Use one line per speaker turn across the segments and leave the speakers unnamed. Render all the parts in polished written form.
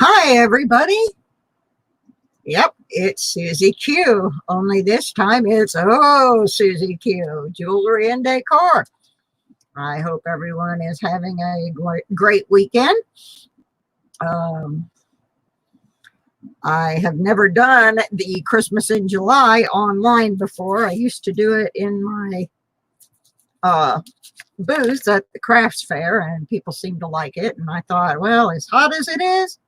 Hi, everybody. Yep, it's SusieQue. Only this time it's SusieQue Jewelry and Decor. I hope everyone is having a great weekend. I have never done the Christmas in July online before. I used to do it in my booth at the crafts fair, and people seemed to like it. And I thought, well, as hot as it is,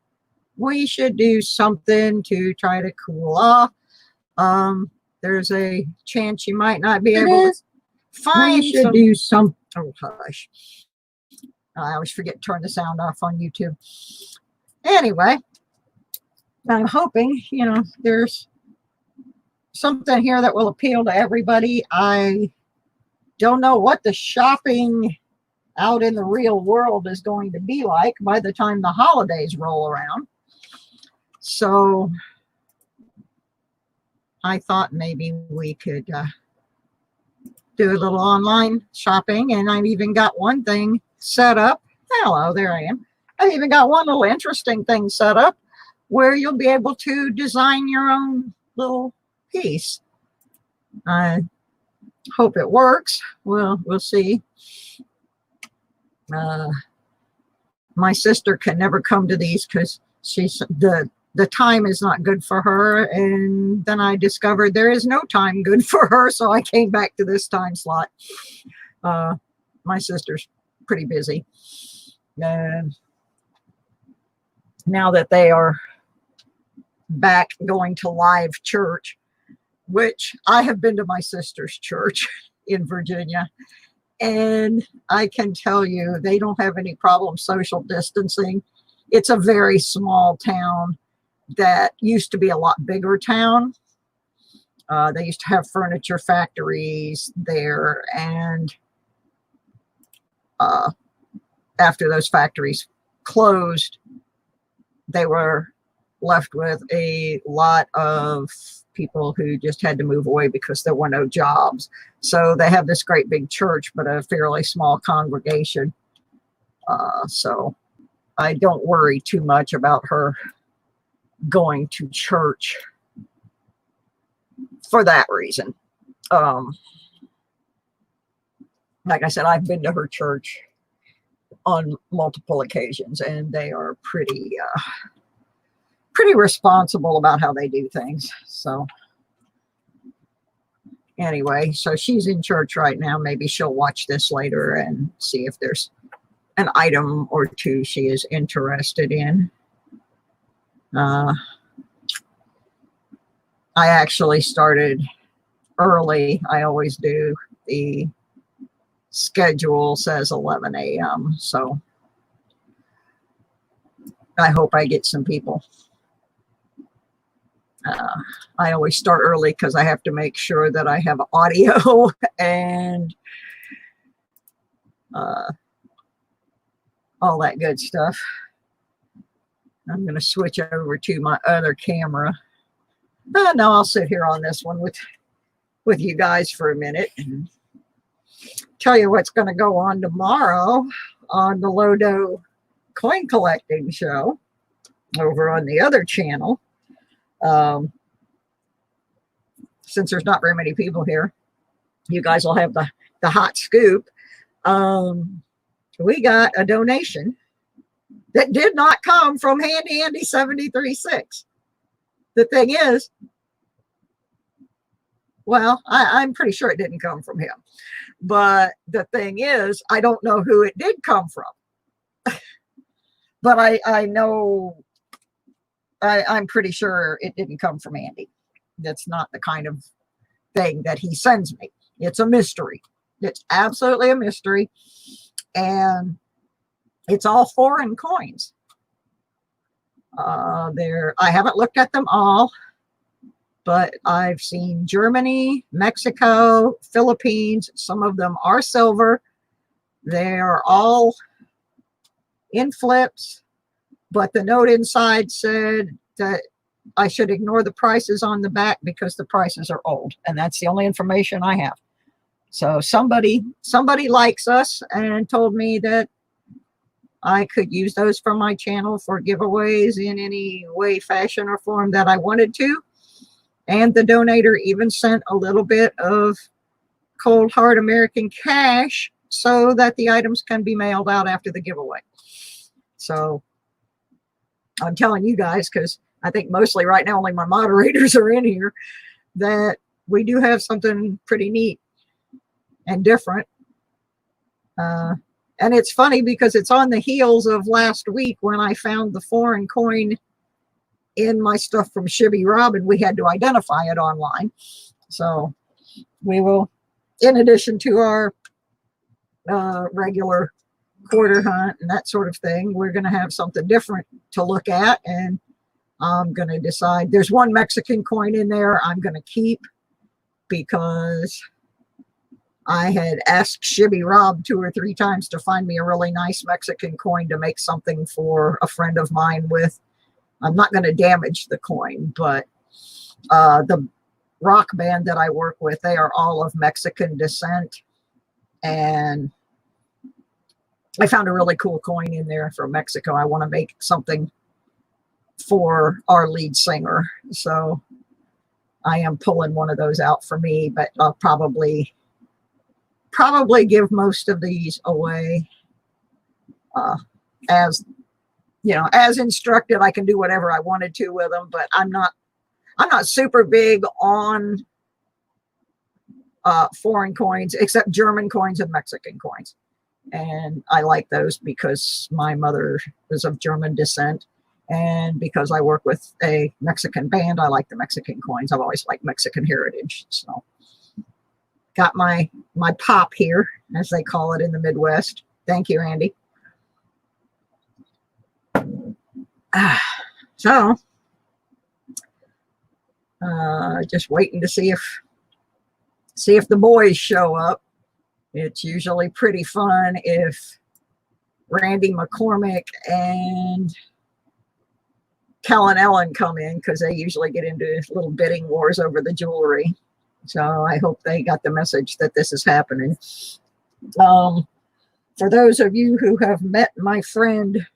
we should do something to try to cool off. There's a chance you might not be able to find. We should do some. Oh hush! I always forget to turn the sound off on YouTube. Anyway, I'm hoping there's something here that will appeal to everybody. I don't know what the shopping out in the real world is going to be like by the time the holidays roll around. So I thought maybe we could do a little online shopping, and I've even got one thing set up. Hello, there I am. I've even got one little interesting thing set up where you'll be able to design your own little piece. I hope it works. Well, we'll see. My sister can never come to these because she's the time is not good for her, and then I discovered there is no time good for her, so I came back to this time slot. My sister's pretty busy, and now that they are back going to live church, which I have been to my sister's church in Virginia, and I can tell you they don't have any problem social distancing. It's a very small town that used to be a lot bigger town. They used to have furniture factories there, and after those factories closed, they were left with a lot of people who just had to move away because there were no jobs. So they have this great big church, but a fairly small congregation. So I don't worry too much about her going to church for that reason. Like I said, I've been to her church on multiple occasions, and they are pretty responsible about how they do things. So anyway, so she's in church right now. Maybe she'll watch this later and see if there's an item or two she is interested in. I actually started early. I always do. The schedule says 11 a.m. So I hope I get some people. I always start early because I have to make sure that I have audio and all that good stuff. I'm going to switch over to my other camera. No, I'll sit here on this one with you guys for a minute and tell you what's going to go on tomorrow on the Lodo coin collecting show over on the other channel. Since there's not very many people here, you guys will have the hot scoop. We got a donation that did not come from Handy Andy 736. The thing is, well, I'm pretty sure it didn't come from him. But the thing is, I don't know who it did come from. But I know, I'm pretty sure it didn't come from Andy. That's not the kind of thing that he sends me. It's a mystery. It's absolutely a mystery. And it's all foreign coins. I haven't looked at them all, but I've seen Germany, Mexico, Philippines. Some of them are silver. They're all in flips, but the note inside said that I should ignore the prices on the back because the prices are old, and that's the only information I have. So somebody likes us and told me that I could use those from my channel for giveaways in any way, fashion, or form that I wanted to. And the donator even sent a little bit of cold hard American cash so that the items can be mailed out after the giveaway. So I'm telling you guys, because I think mostly right now only my moderators are in here, that we do have something pretty neat and different. And it's funny because it's on the heels of last week when I found the foreign coin in my stuff from Shibby Rob, and we had to identify it online. So we will, in addition to our regular quarter hunt and that sort of thing, we're going to have something different to look at. And I'm going to decide, there's one Mexican coin in there I'm going to keep because I had asked Shibby Rob 2 or 3 times to find me a really nice Mexican coin to make something for a friend of mine with. I'm not going to damage the coin, but the rock band that I work with, they are all of Mexican descent. And I found a really cool coin in there from Mexico. I want to make something for our lead singer. So I am pulling one of those out for me, but I'll probably give most of these away as you know, as instructed. I can do whatever I wanted to with them, but I'm not super big on foreign coins, except German coins and Mexican coins. And I like those because my mother is of German descent. And because I work with a Mexican band, I like the Mexican coins. I've always liked Mexican heritage. So got my pop here, as they call it in the Midwest. Thank you, Andy. So just waiting to see if the boys show up. It's usually pretty fun if Randy McCormick and Cal and Ellen come in, because they usually get into little bidding wars over the jewelry. So I hope they got the message that this is happening. For those of you who have met my friend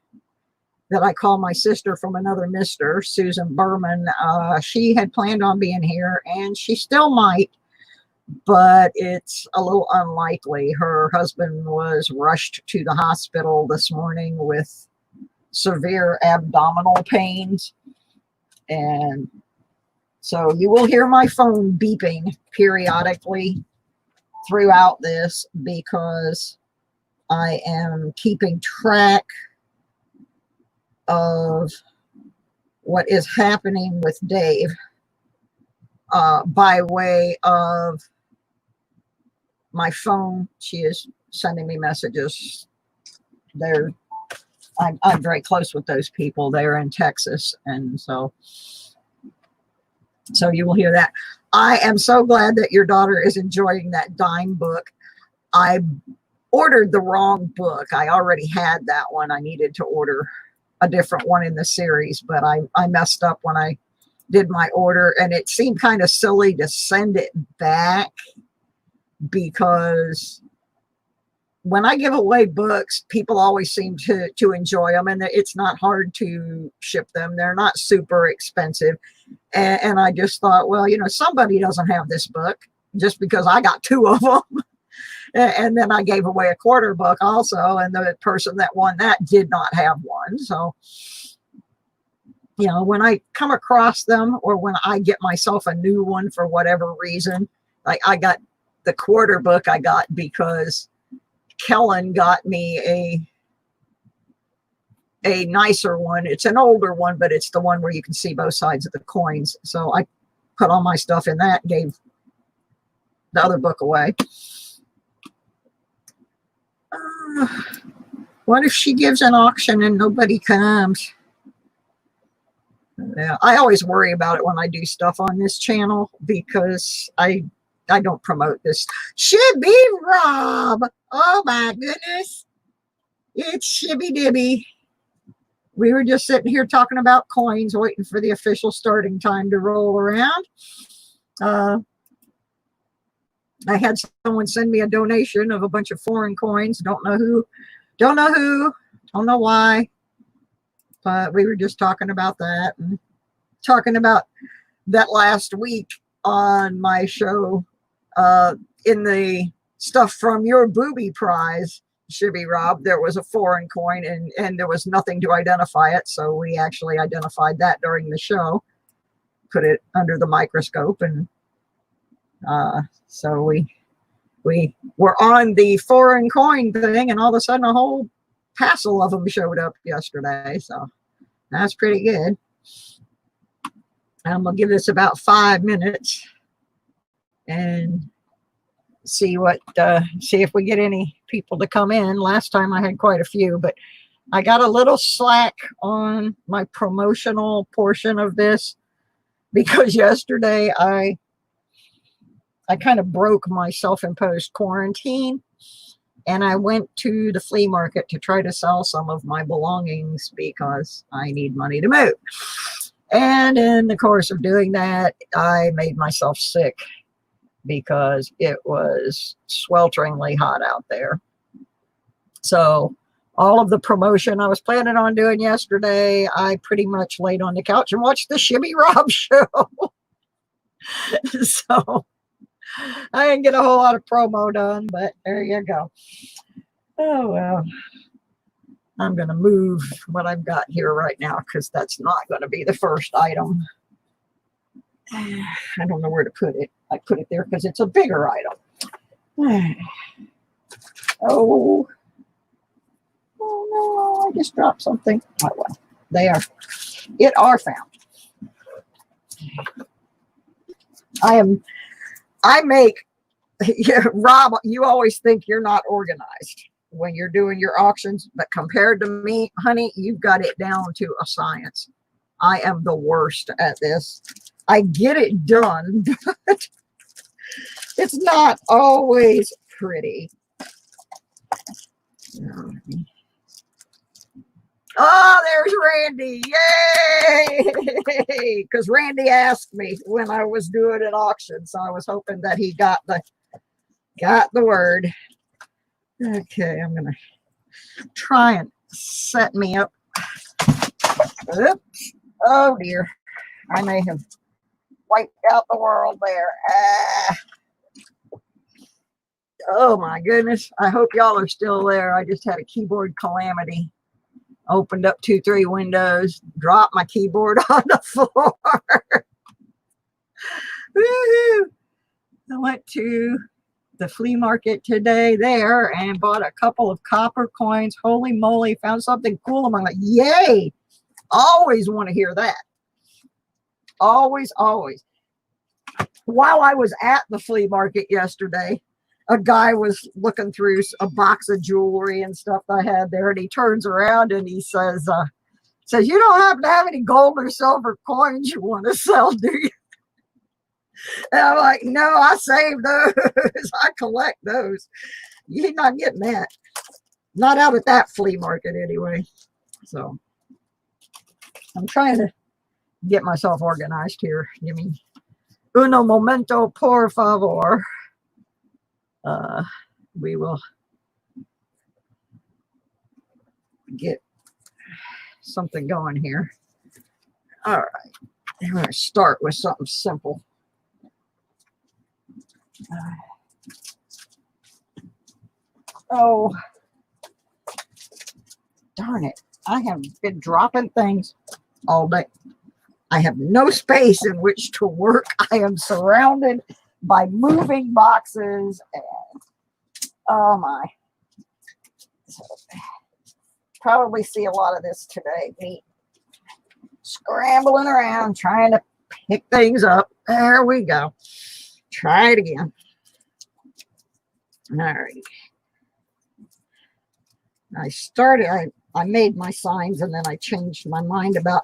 that I call my sister from another mister, Susan Berman, she had planned on being here, and she still might, but it's a little unlikely. Her husband was rushed to the hospital this morning with severe abdominal pains, and so you will hear my phone beeping periodically throughout this, because I am keeping track of what is happening with Dave by way of my phone. She is sending me messages. I'm very close with those people. They're in Texas, and so you will hear that. I am so glad that your daughter is enjoying that dime book. I ordered the wrong book. I already had that one. I needed to order a different one in the series, but I messed up when I did my order, and it seemed kind of silly to send it back, because when I give away books, people always seem to enjoy them, and it's not hard to ship them. They're not super expensive. And I just thought, well, you know, somebody doesn't have this book, just because I got 2 of them. And then I gave away a quarter book also, and the person that won that did not have one. So, you know, when I come across them, or when I get myself a new one for whatever reason, like I got the quarter book I got because Kellen got me a nicer one. It's an older one, but it's the one where you can see both sides of the coins. So I put all my stuff in that, gave the other book away. What if she gives an auction and nobody comes? Yeah, I always worry about it when I do stuff on this channel, because I don't promote this. Shibby Rob. Oh my goodness. It's Shibby Dibby. We were just sitting here talking about coins, waiting for the official starting time to roll around. I had someone send me a donation of a bunch of foreign coins. Don't know who. Don't know why, but we were just talking about that and talking about that last week on my show in the stuff from your booby prize, Shibby Rob. There was a foreign coin and there was nothing to identify it. So we actually identified that during the show, put it under the microscope. And so we were on the foreign coin thing, and all of a sudden a whole passel of them showed up yesterday. So that's pretty good. I'm going to give this about 5 minutes and see if we get any people to come in. Last time I had quite a few, but I got a little slack on my promotional portion of this because yesterday I kind of broke my self-imposed quarantine, and I went to the flea market to try to sell some of my belongings because I need money to move. And in the course of doing that, I made myself sick because it was swelteringly hot out there. So all of the promotion I was planning on doing yesterday, I pretty much laid on the couch and watched the Shibby Rob show. So I didn't get a whole lot of promo done, but there you go. Oh, well. I'm going to move what I've got here right now because that's not going to be the first item. I don't know where to put it. I put it there because it's a bigger item. Oh no, I just dropped something. Oh, well, they are found. Yeah, Rob, you always think you're not organized when you're doing your auctions, but compared to me, honey, you've got it down to a science. I am the worst at this. I get it done, but it's not always pretty. Oh, there's Randy. Yay! Because Randy asked me when I was doing an auction, so I was hoping that he got the word. Okay, I'm gonna try and set me up. Oops. Oh dear, I may have wiped out the world there. Oh my goodness, I hope y'all are still there. I just had a keyboard calamity. Opened up 2-3 windows, dropped my keyboard on the floor. Woohoo! I went to the flea market today there and bought a couple of copper coins. Holy moly, found something cool. I'm like, yay! Always want to hear that. Always, always. While I was at the flea market yesterday, a guy was looking through a box of jewelry and stuff I had there, and he turns around and he says, you don't happen to have any gold or silver coins you want to sell, do you? And I'm like, no, I save those. I collect those. You're not getting that. Not out at that flea market anyway. So I'm trying to get myself organized here. Give me uno momento, por favor. We will get something going here. All right. I'm going to start with something simple. Oh, darn it. I have been dropping things all day. I have no space in which to work. I am surrounded by moving boxes and oh my. So, probably see a lot of this today. Me scrambling around trying to pick things up. There we go. Try it again. All right. I made my signs and then I changed my mind about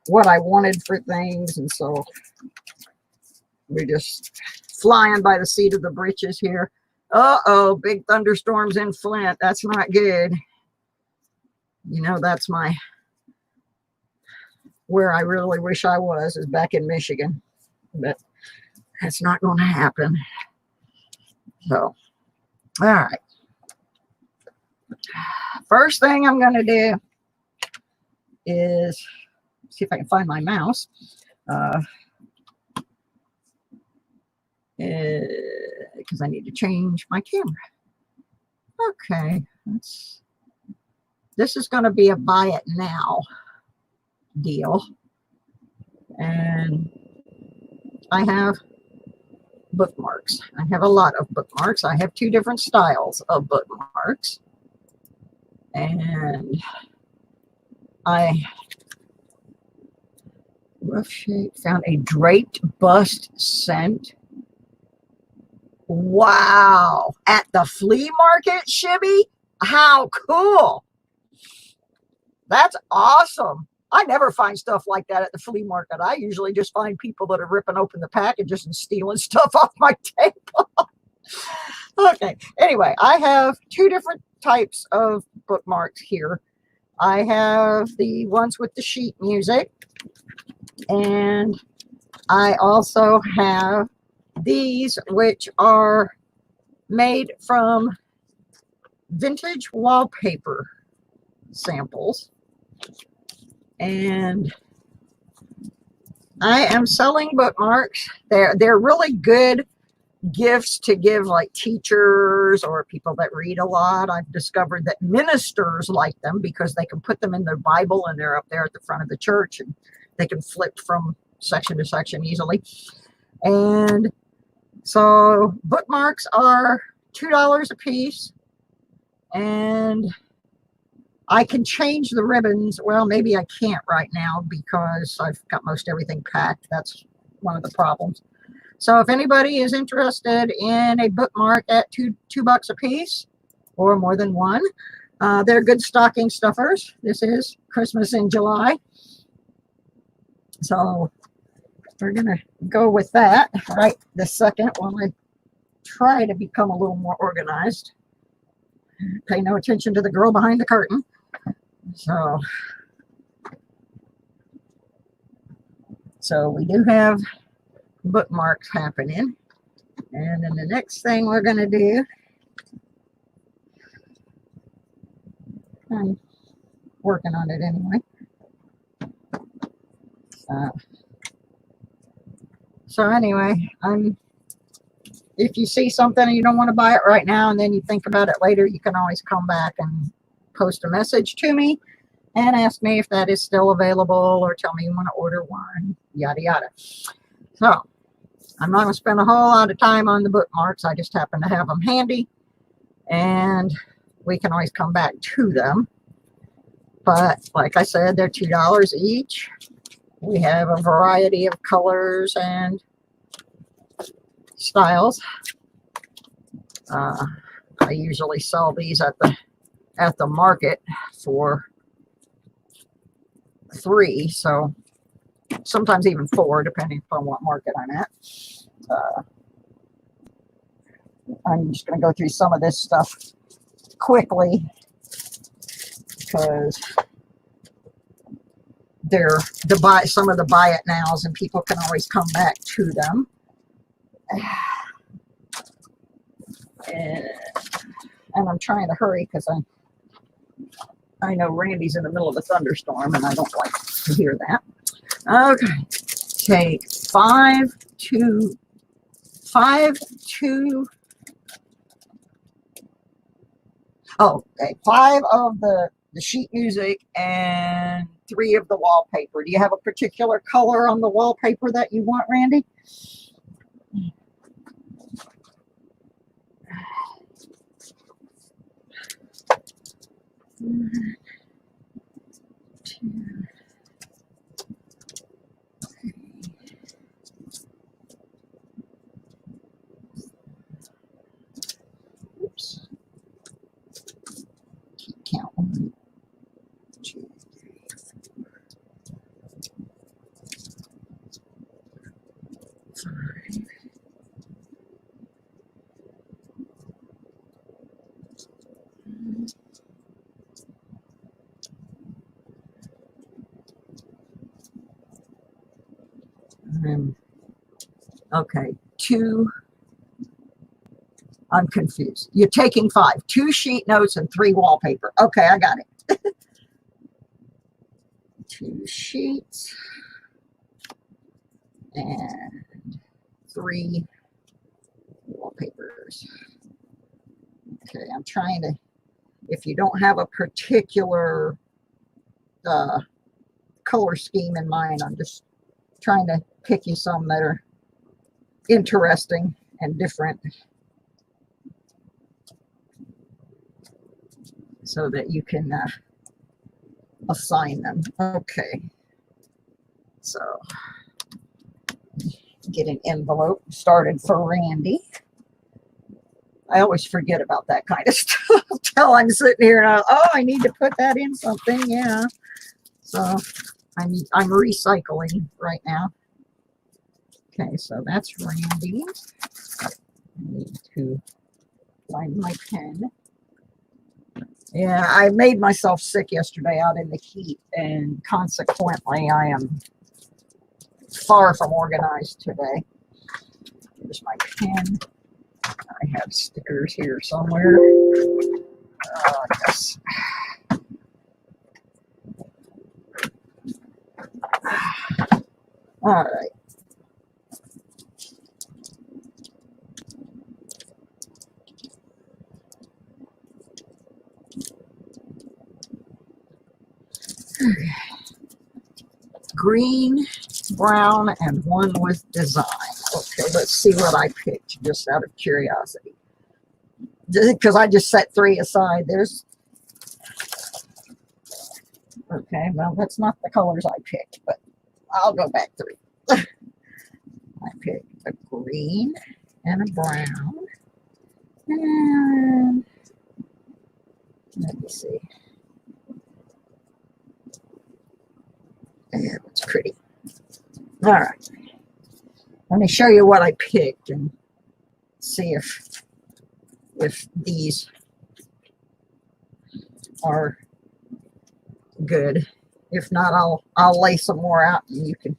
what I wanted for things, and so we're just flying by the seat of the britches here. Uh-oh, big thunderstorms in Flint. That's not good. You know, that's where I really wish I was, is back in Michigan. But that's not going to happen. So, all right. first thing I'm going to do is see if I can find my mouse. Because I need to change my camera. Okay, this is going to be a buy it now deal. And I have bookmarks. I have a lot of bookmarks. I have 2 different styles of bookmarks. And I rough shape found a draped bust scent. Wow, at the flea market, Shibby? How cool. That's awesome. I never find stuff like that at the flea market. I usually just find people that are ripping open the packages and stealing stuff off my table. Okay, anyway, I have 2 different types of bookmarks here. I have the ones with the sheet music, and I also have these, which are made from vintage wallpaper samples. And I am selling bookmarks. They're really good gifts to give like teachers or people that read a lot. I've discovered that ministers like them because they can put them in their Bible and they're up there at the front of the church and they can flip from section to section easily. And so bookmarks are $2 a piece, and I can change the ribbons. Well, maybe I can't right now because I've got most everything packed. That's one of the problems. So if anybody is interested in a bookmark at $2 a piece or more than one, they're good stocking stuffers. This is Christmas in July. So we're going to go with that right this second while I try to become a little more organized. Pay no attention to the girl behind the curtain. So we do have bookmarks happening. And then the next thing we're going to do, I'm working on it anyway. So anyway, if you see something and you don't want to buy it right now and then you think about it later, you can always come back and post a message to me and ask me if that is still available or tell me you want to order one, yada yada. So I'm not going to spend a whole lot of time on the bookmarks. I just happen to have them handy and we can always come back to them. But like I said, they're $2 each. We have a variety of colors and styles. I usually sell these at the market for $3, so sometimes even $4, depending upon what market I'm at. I'm just going to go through some of this stuff quickly because they're some of the buy it nows and people can always come back to them. And I'm trying to hurry because I know Randy's in the middle of a thunderstorm and I don't like to hear that. Okay, take 5 of the sheet music and 3 of the wallpaper. Do you have a particular color on the wallpaper that you want, Randy? Oops. Keep count. 1, 2, 3, 4, 5. Okay, 2 I'm confused. You're taking 5, 2 sheet notes and 3 wallpaper. Okay, I got it. 2 sheets and 3 wallpapers. Okay, I'm trying to, if you don't have a particular color scheme in mind, I'm just trying to pick you some that are interesting and different so that you can assign them. Okay, so get an envelope started for Randy. I always forget about that kind of stuff until I'm sitting here and I need to put that in something. Yeah, so I'm recycling right now. Okay, so that's Randy. I need to find my pen. Yeah, I made myself sick yesterday out in the heat, and consequently, I am far from organized today. Here's my pen. I have stickers here somewhere. Yes. All right. Green, brown, and one with design. Okay, let's see what I picked just out of curiosity. Because I just set 3 aside. There's, okay, well, that's not the colors I picked, but I'll go back 3. I picked a green and a brown. And let me see. Yeah, it's pretty. All right. Let me show you what I picked and see if these are good. If not, I'll lay some more out and you can.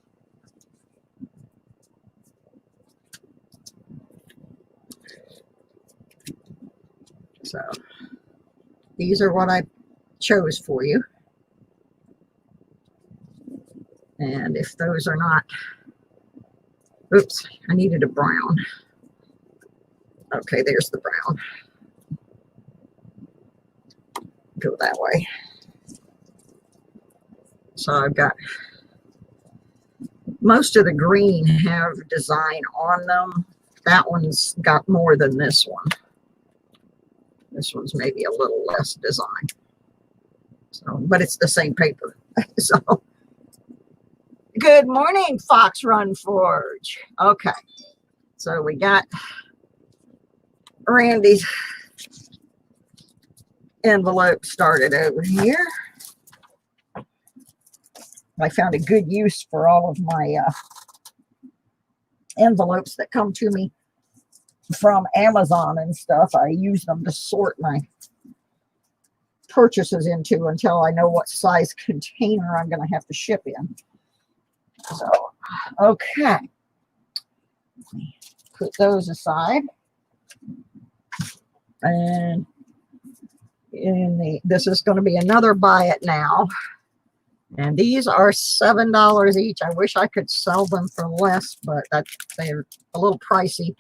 So these are what I chose for you. And if those are not, oops, I needed a brown. Okay, there's the brown. Go that way. So I've got, most of the green have design on them. That one's got more than this one. This one's maybe a little less design. So, but it's the same paper. So, good morning, Fox Run Forge. Okay, so we got Randy's envelope started over here. I found a good use for all of my envelopes that come to me from Amazon and stuff. I use them to sort my purchases into until I know what size container I'm going to have to ship in. So, okay. Put those aside. And this is going to be another buy it now. And these are $7 each. I wish I could sell them for less, but they're a little pricey.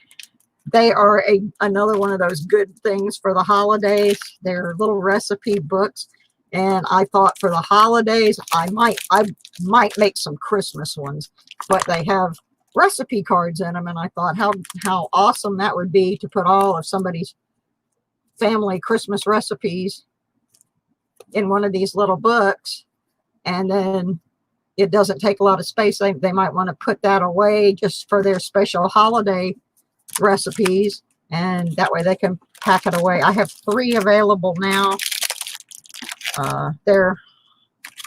They are another one of those good things for the holidays. They're little recipe books. And I thought for the holidays, I might make some Christmas ones, but they have recipe cards in them. And I thought how awesome that would be to put all of somebody's family Christmas recipes in one of these little books. And then it doesn't take a lot of space. They might want to put that away just for their special holiday recipes, and that way they can pack it away. I have 3 available now. They're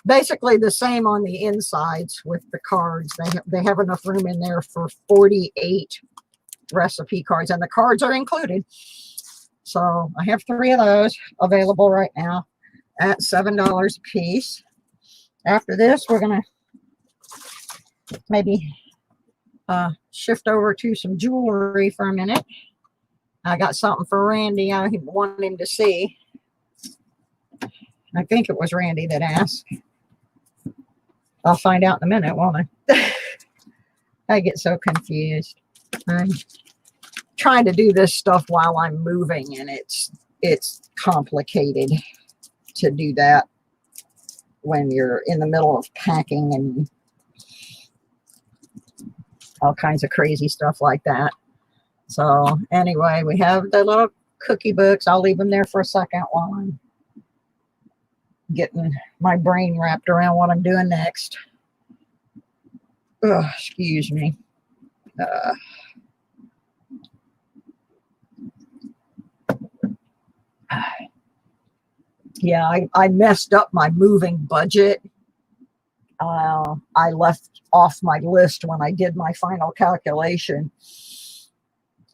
basically the same on the insides with the cards. They have enough room in there for 48 recipe cards, and the cards are included. So I have 3 of those available right now at $7 a piece. After this, we're going to maybe shift over to some jewelry for a minute. I got something for Randy I want him to see. I think it was Randy that asked. I'll find out in a minute, won't I? I get so confused. I'm trying to do this stuff while I'm moving, and it's complicated to do that when you're in the middle of packing and all kinds of crazy stuff like that. So anyway, we have the little cookie books. I'll leave them there for a second while I'm getting my brain wrapped around what I'm doing next. Ugh, excuse me. Yeah, I messed up my moving budget. I left off my list when I did my final calculation.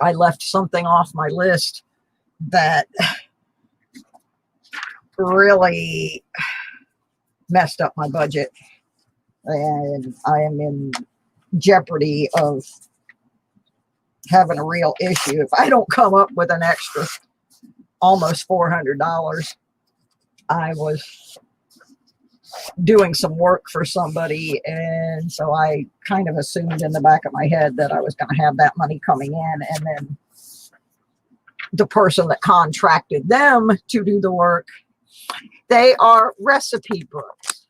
I left something off my list that really messed up my budget, and I am in jeopardy of having a real issue if I don't come up with an extra almost $400. I was doing some work for somebody, and so I kind of assumed in the back of my head that I was going to have that money coming in, and then the person that contracted them to do the work, they are recipe books.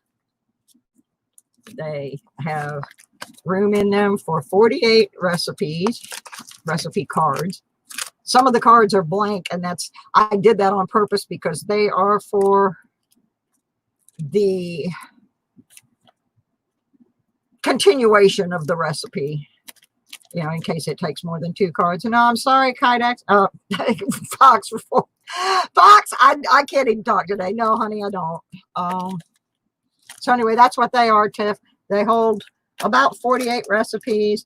They have room in them for 48 recipes, recipe cards. Some of the cards are blank, and I did that on purpose because they are for the continuation of the recipe, you know, in case it takes more than 2 cards. And no, I'm sorry, Kydex. Fox, I can't even talk today. No, honey, I don't. So anyway, that's what they are, Tiff. They hold about 48 recipes.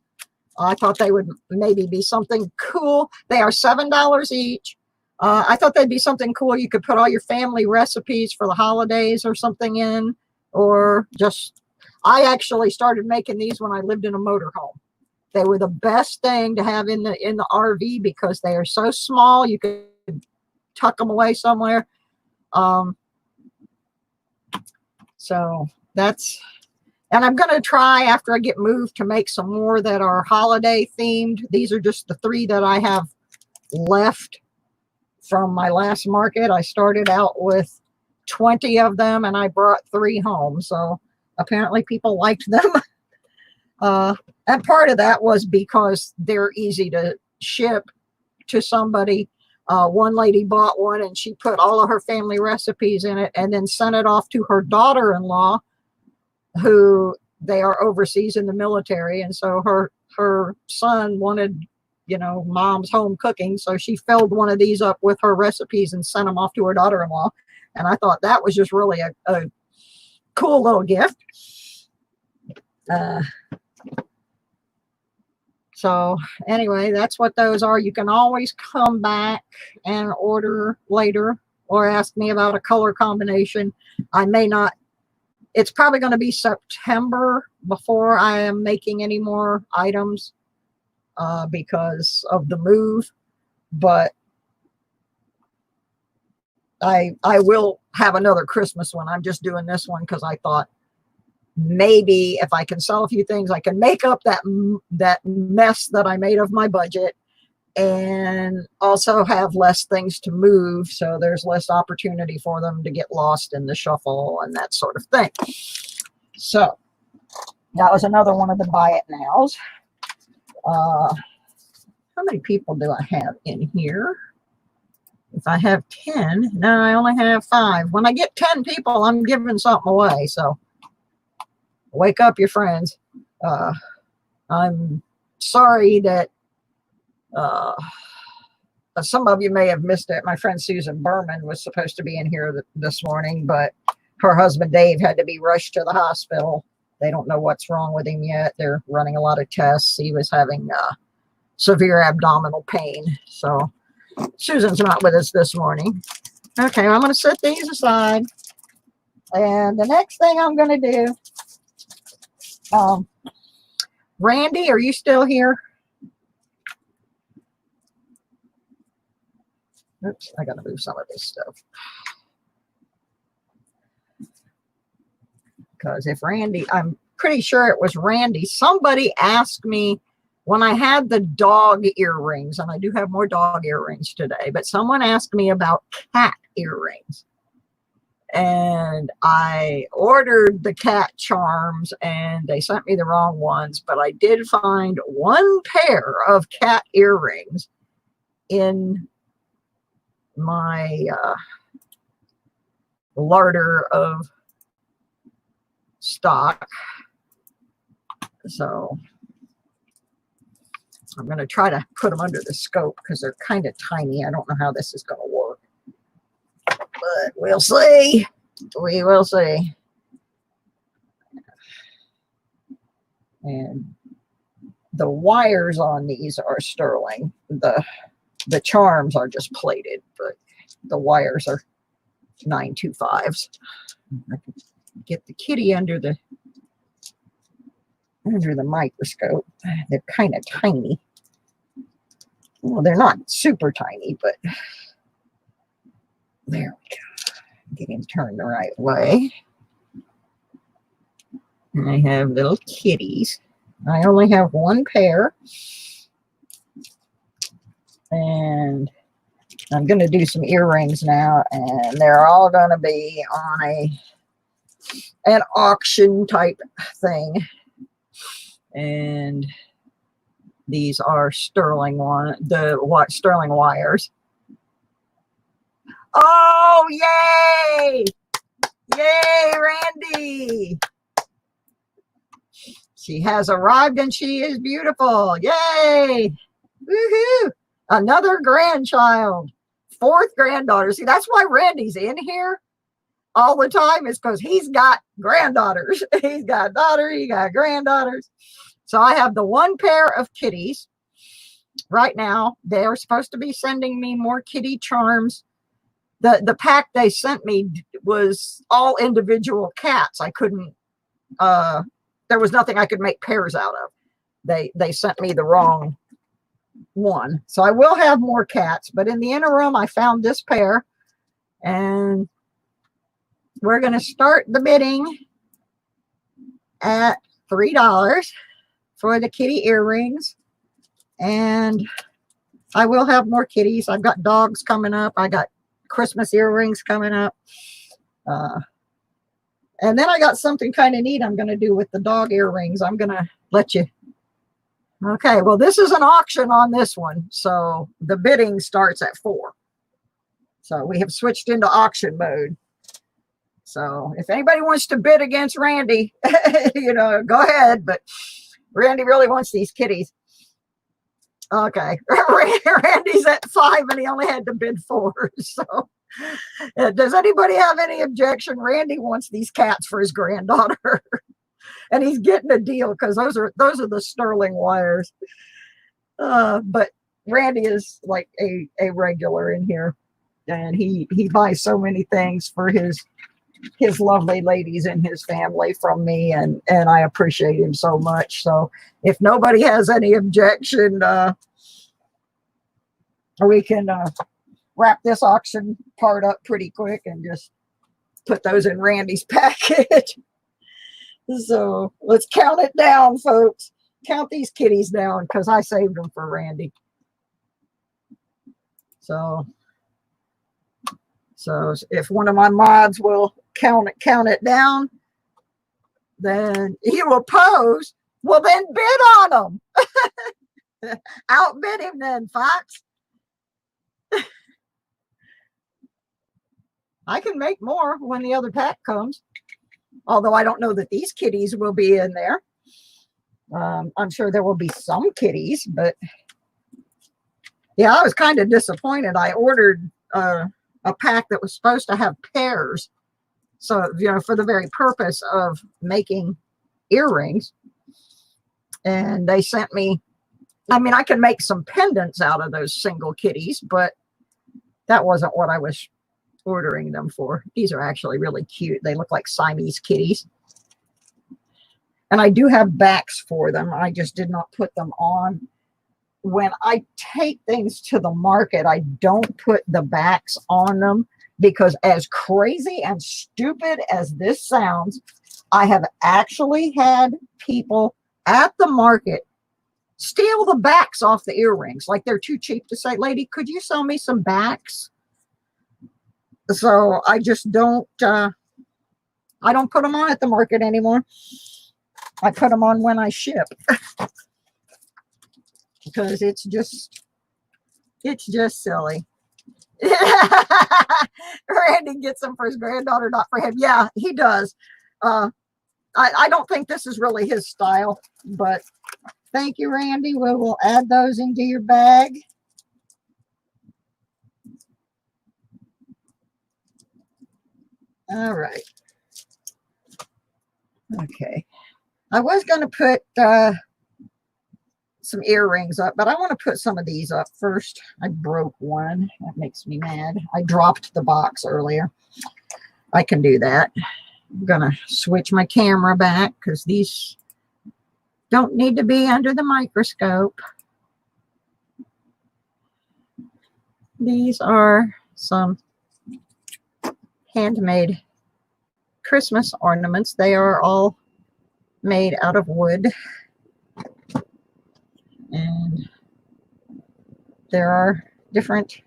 I thought they would maybe be something cool. They are $7 each. I thought they'd be something cool. You could put all your family recipes for the holidays or something in, or just, I actually started making these when I lived in a motorhome. They were the best thing to have in the RV because they are so small. You could tuck them away somewhere. So that's, and I'm going to try after I get moved to make some more that are holiday themed. These are just the 3 that I have left from my last market. I started out with 20 of them and I brought 3 home. So apparently people liked them. And part of that was because they're easy to ship to somebody. One lady bought one and she put all of her family recipes in it and then sent it off to her daughter-in-law, who they are overseas in the military. And so her son wanted, you know, mom's home cooking. So she filled one of these up with her recipes and sent them off to her daughter-in-law. And I thought that was just really a cool little gift. So anyway, that's what those are. You can always come back and order later or ask me about a color combination. I may not, it's probably going to be September before I am making any more items because of the move. But I will have another Christmas one. I'm just doing this one because I thought maybe if I can sell a few things, I can make up that mess that I made of my budget and also have less things to move. So there's less opportunity for them to get lost in the shuffle and that sort of thing. So that was another one of the buy it nows. How many people do I have in here? If I have 10, no, I only have 5. When I get 10 people, I'm giving something away. So wake up your friends. I'm sorry that some of you may have missed it. My friend Susan Berman was supposed to be in here this morning, but her husband Dave had to be rushed to the hospital. They don't know what's wrong with him yet. They're running a lot of tests. He was having severe abdominal pain. So Susan's not with us this morning. Okay, I'm going to set these aside. And the next thing I'm going to do, Randy, are you still here? Oops, I got to move some of this stuff. Because if Randy, I'm pretty sure it was Randy, somebody asked me when I had the dog earrings, and I do have more dog earrings today, but someone asked me about cat earrings. And I ordered the cat charms and they sent me the wrong ones, but I did find one pair of cat earrings in my larder of stock. So I'm going to try to put them under the scope because they're kind of tiny. I don't know how this is going to work, but we'll see. We will see. And the wires on these are sterling. The charms are just plated, but the wires are 925s. I can get the kitty under the microscope. They're kind of tiny. Well, they're not super tiny, but there we go. Get him turned the right way. And I have little kitties. I only have one pair. And I'm going to do some earrings now, and they're all going to be on an auction type thing. And these are sterling sterling wires. Oh, yay! Yay, Randy! She has arrived and she is beautiful. Yay! Woohoo! Another grandchild. 4th granddaughter. See, that's why Randy's in here all the time, is because he's got granddaughters. He's got a daughter, he got granddaughters. So I have the one pair of kitties right now. They're supposed to be sending me more kitty charms. The pack they sent me was all individual cats. I couldn't, there was nothing I could make pairs out of. They sent me the wrong one. So I will have more cats, but in the interim, I found this pair, and we're going to start the bidding at $3 for the kitty earrings. And I will have more kitties. I've got dogs coming up. I got Christmas earrings coming up. And then I got something kind of neat I'm going to do with the dog earrings. I'm going to let you. Okay, well, this is an auction on this one. So the bidding starts at 4. So we have switched into auction mode. So if anybody wants to bid against Randy, you know, go ahead. But Randy really wants these kitties. Okay, Randy's at 5 and he only had to bid 4. So does anybody have any objection? Randy wants these cats for his granddaughter. And he's getting a deal because those are the sterling wires. But Randy is like a regular in here, and he buys so many things for his lovely ladies in his family from me, and I appreciate him so much. So if nobody has any objection, we can wrap this auction part up pretty quick and just put those in Randy's package. So let's count it down, folks. Count these kitties down because I saved them for Randy. So if one of my mods will count it down, then he will pose. Well, then bid on them. Outbid him then, Fox. I can make more when the other pack comes. Although I don't know that these kitties will be in there. I'm sure there will be some kitties, but yeah, I was kind of disappointed. I ordered a pack that was supposed to have pairs. So, you know, for the very purpose of making earrings. And they sent me, I mean, I can make some pendants out of those single kitties, but that wasn't what I was ordering them for. These are actually really cute. They look like Siamese kitties. And I do have backs for them. I just did not put them on when I take things to the market, I don't put the backs on them because, as crazy and stupid as this sounds, I have actually had people at the market steal the backs off the earrings. Like they're too cheap to say, lady, could you sell me some backs? So I just don't, I don't put them on at the market anymore. I put them on when I ship because it's just silly. Randy gets them for his granddaughter, not for him. Yeah, he does. I don't think this is really his style, but thank you, Randy. We'll add those into your bag. All right. Okay. I was going to put some earrings up, but I want to put some of these up first. I broke one. That makes me mad. I dropped the box earlier. I can do that. I'm going to switch my camera back because these don't need to be under the microscope. These are some handmade Christmas ornaments. They are all made out of wood. And there are different,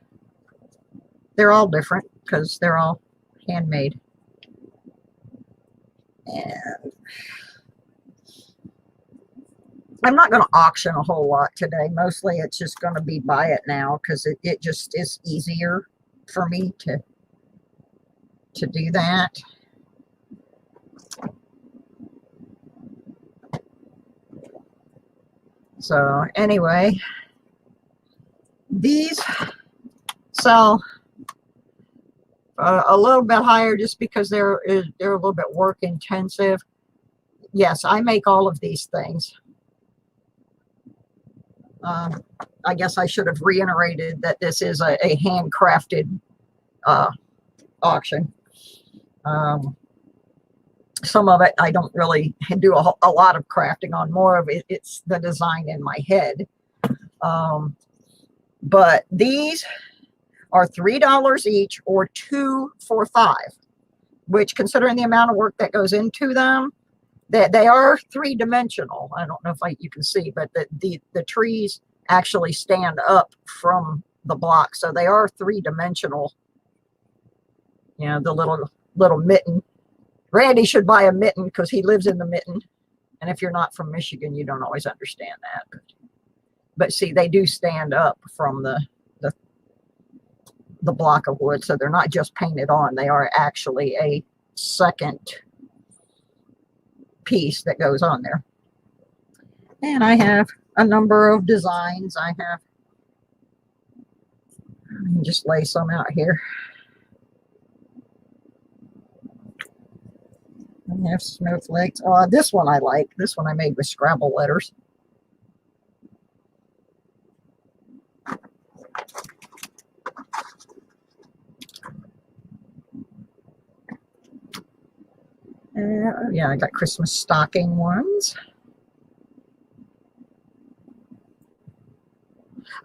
they're all different because they're all handmade. And I'm not going to auction a whole lot today. Mostly it's just going to be buy it now because it just is easier for me to do that. So anyway, these sell a little bit higher just because they're a little bit work intensive. Yes, I make all of these things. I guess I should have reiterated that this is a handcrafted auction. Some of it I don't really do a lot of crafting on. More of it, it's the design in my head. But these are $3 each or 2 for $5, which, considering the amount of work that goes into them, they are three-dimensional. I don't know if you can see, but the trees actually stand up from the block, so they are three-dimensional. You know, the little mitten. Randy should buy a mitten because he lives in the mitten. And if you're not from Michigan, you don't always understand that. But see, they do stand up from the block of wood, so they're not just painted on. They are actually a second piece that goes on there. And I have a number of designs. I have, let me just lay some out here. I have snowflakes. Oh, this one I like. This one I made with Scrabble letters. Yeah, I got Christmas stocking ones.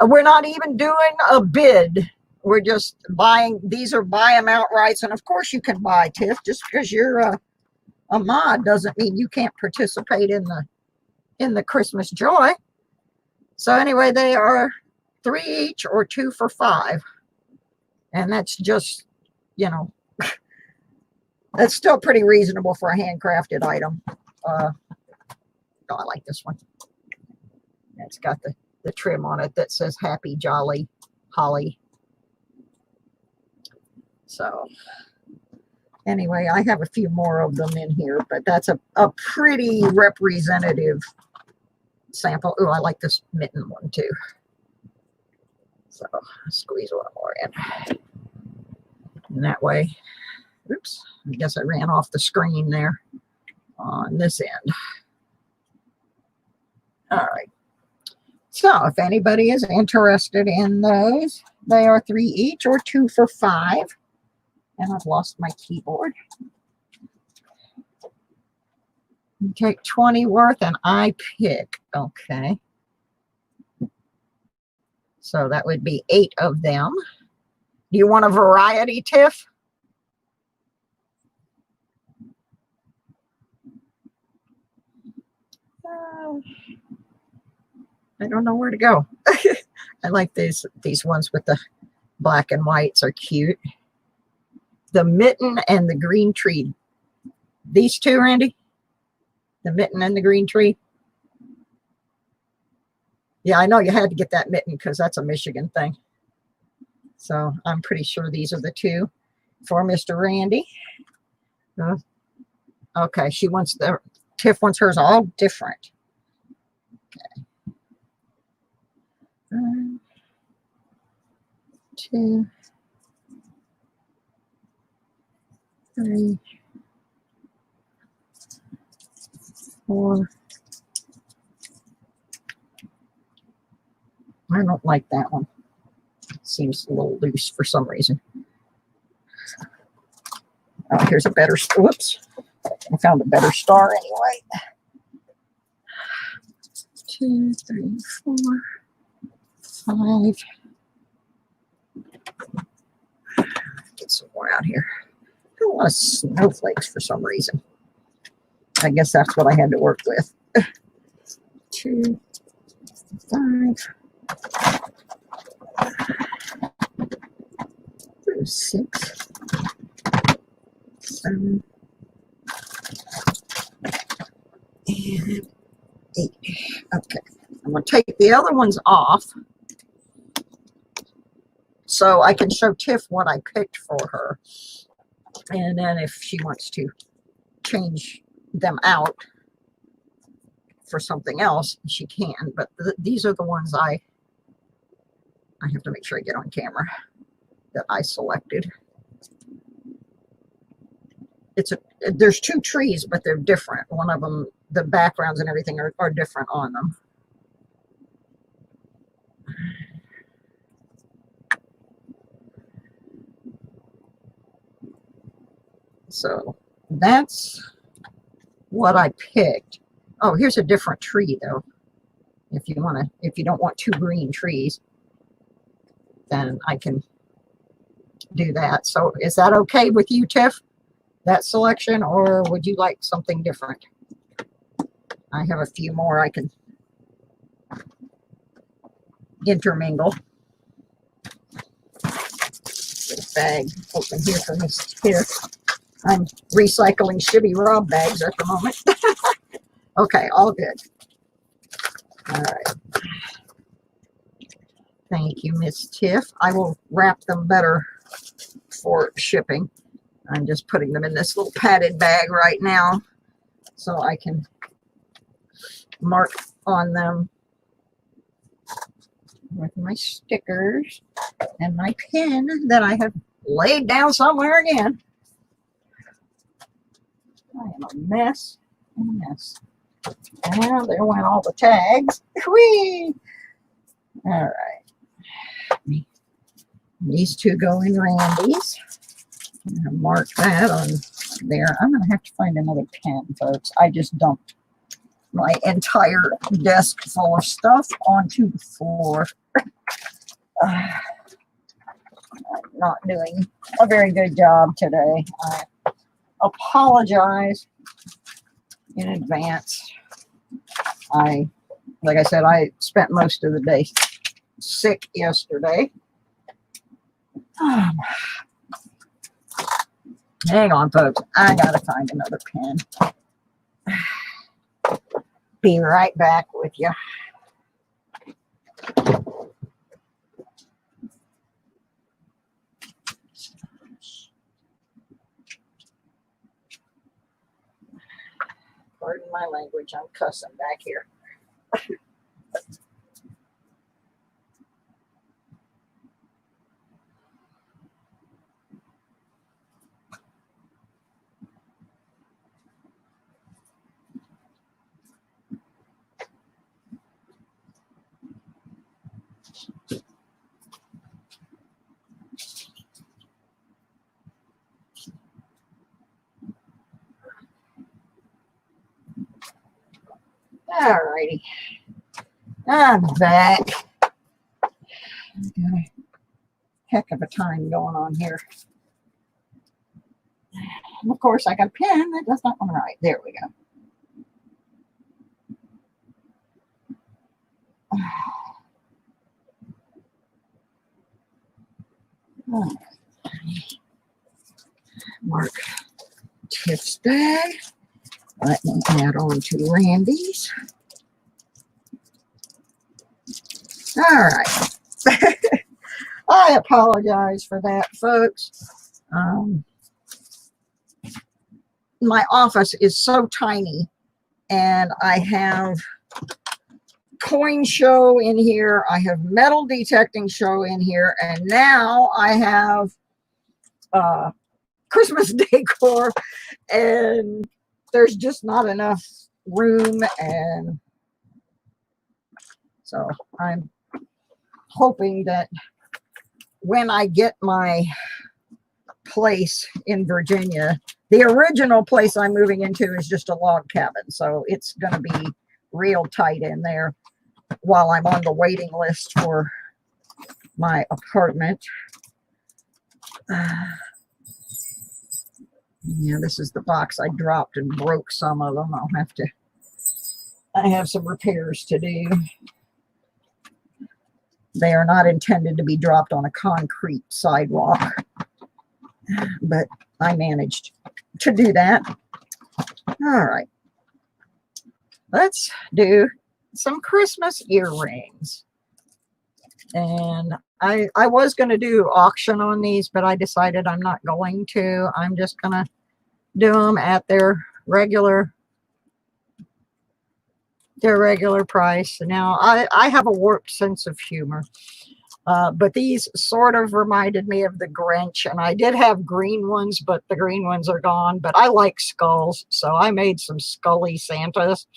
We're not even doing a bid. We're just buying. These are buy them outright. And of course you can buy, Tiff. Just because you're a mod doesn't mean you can't participate in the Christmas joy. So anyway, they are 3 each or 2 for $5. And that's just, you know, that's still pretty reasonable for a handcrafted item. Oh, I like this one. It's got the trim on it that says Happy Jolly Holly. So anyway, I have a few more of them in here, but that's a pretty representative sample. Oh, I like this mitten one too. So I'll squeeze one more in. And that way, oops, I guess I ran off the screen there on this end. All right. So if anybody is interested in those, they are 3 each or 2 for $5. And I've lost my keyboard. You take 20 worth and I pick. Okay. So that would be 8 of them. Do you want a variety, Tiff? I don't know where to go. I like these ones with the black and whites are cute. The mitten and the green tree. These two, Randy? The mitten and the green tree? Yeah, I know you had to get that mitten because that's a Michigan thing. So I'm pretty sure these are the two for Mr. Randy. Okay, she wants Tiff wants hers all different. Okay. 1, 2, 3, 4. I don't like that one. Seems a little loose for some reason. Oh, here's a better, whoops. I found a better star anyway. 2, 3, 4, 5. Get some more out here. A lot of snowflakes for some reason. I guess that's what I had to work with. 2, 5, 6, 7, and 8. Okay, I'm going to take the other ones off so I can show Tiff what I picked for her. And then if she wants to change them out for something else, she can. But these are the ones I have to make sure I get on camera that I selected. There's 2 trees, but they're different. One of them, the backgrounds and everything are different on them. So that's what I picked. Oh, here's a different tree though. If you don't want 2 green trees, then I can do that. So is that okay with you, Tiff? That selection, or would you like something different? I have a few more I can intermingle. Get a bag open here for Miss Tiff. I'm recycling Shibby Rob bags at the moment. Okay, all good. All right. Thank you, Miss Tiff. I will wrap them better for shipping. I'm just putting them in this little padded bag right now so I can mark on them with my stickers and my pen that I have laid down somewhere again. I am a mess. And there went all the tags. Whee! All right. These 2 go in Randy's. I'm going to mark that on there. I'm going to have to find another pen, folks. I just dumped my entire desk full of stuff onto the floor. I'm not doing a very good job today. I apologize in advance. Like I said, I spent most of the day sick yesterday. Hang on, folks. I gotta find another pen. Be right back with you. Pardon my language, I'm cussing back here. All righty. I'm back. Got a heck of a time going on here. And of course, I got a pen that does not want to write. There we go. Mark Tiff's bag. Let me add on to Randy's. All right. I apologize for that, folks. My office is so tiny, and I have coin show in here. I have metal detecting show in here, and now I have Christmas decor, and there's just not enough room, and so I'm hoping that when I get my place in Virginia, the original place I'm moving into is just a log cabin, so it's going to be real tight in there while I'm on the waiting list for my apartment. Yeah, this is the box I dropped and broke some of them. I have some repairs to do. They are not intended to be dropped on a concrete sidewalk, but I managed to do that. All right. Let's do some Christmas earrings. And I was going to do auction on these, but I decided I'm not going to. I'm just going to do them at their regular price. Now, I have a warped sense of humor, but these sort of reminded me of the Grinch, and I did have green ones, but the green ones are gone. But I like skulls, so I made some Scully Santas,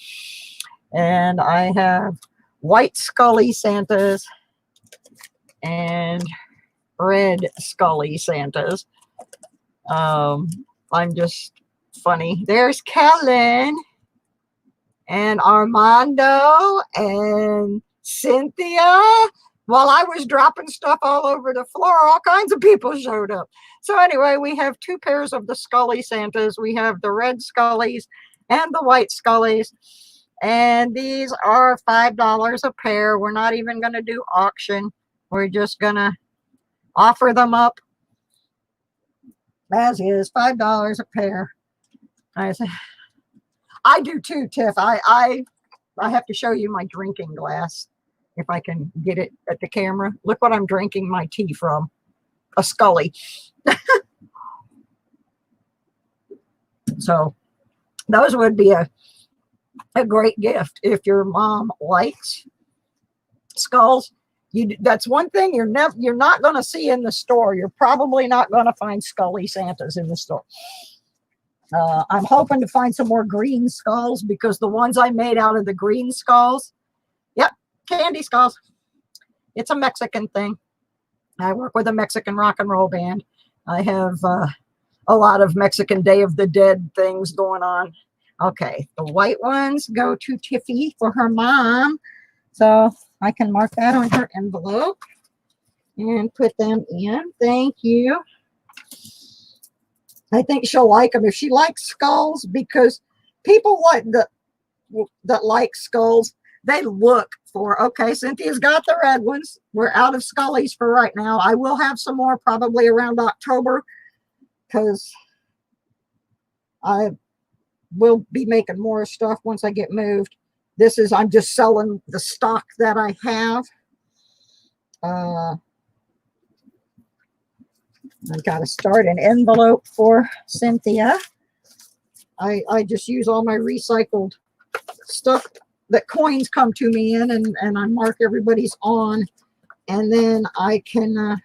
and I have white Scully Santas and red Scully Santas. I'm just funny. There's Kellen and Armando and Cynthia. While I was dropping stuff all over the floor, all kinds of people showed up. So anyway, we have two pairs of the Scully Santas. We have the red Scullys and the white Scullys. And these are $5 a pair. We're not even going to do auction. We're just going to offer them up as is, $5 a pair. I do too, Tiff. I have to show you my drinking glass if I can get it at the camera. Look what I'm drinking my tea from. A Scully. So those would be a great gift if your mom likes skulls. That's one thing you're not going to see in the store. You're probably not going to find Scully Santas in the store. I'm hoping to find some more green skulls, because the ones I made out of the green skulls, yep, candy skulls. It's a Mexican thing. I work with a Mexican rock and roll band. I have a lot of Mexican Day of the Dead things going on. Okay, the white ones go to Tiffy for her mom. So I can mark that on her envelope and put them in. Thank you. I think she'll like them if she likes skulls, because people that like skulls, they look for, okay, Cynthia's got the red ones. We're out of Scullys for right now. I will have some more probably around October, because I will be making more stuff once I get moved. I'm just selling the stock that I have. I've got to start an envelope for Cynthia. I just use all my recycled stuff that coins come to me in, and I mark everybody's on, and then I can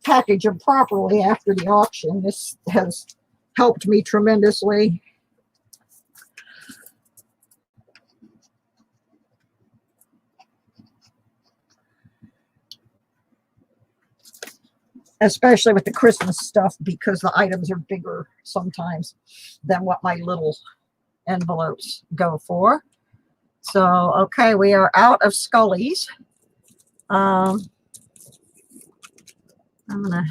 package them properly after the auction. This has helped me tremendously. Especially with the Christmas stuff, because the items are bigger sometimes than what my little envelopes go for. So, okay, we are out of Scullys. I'm gonna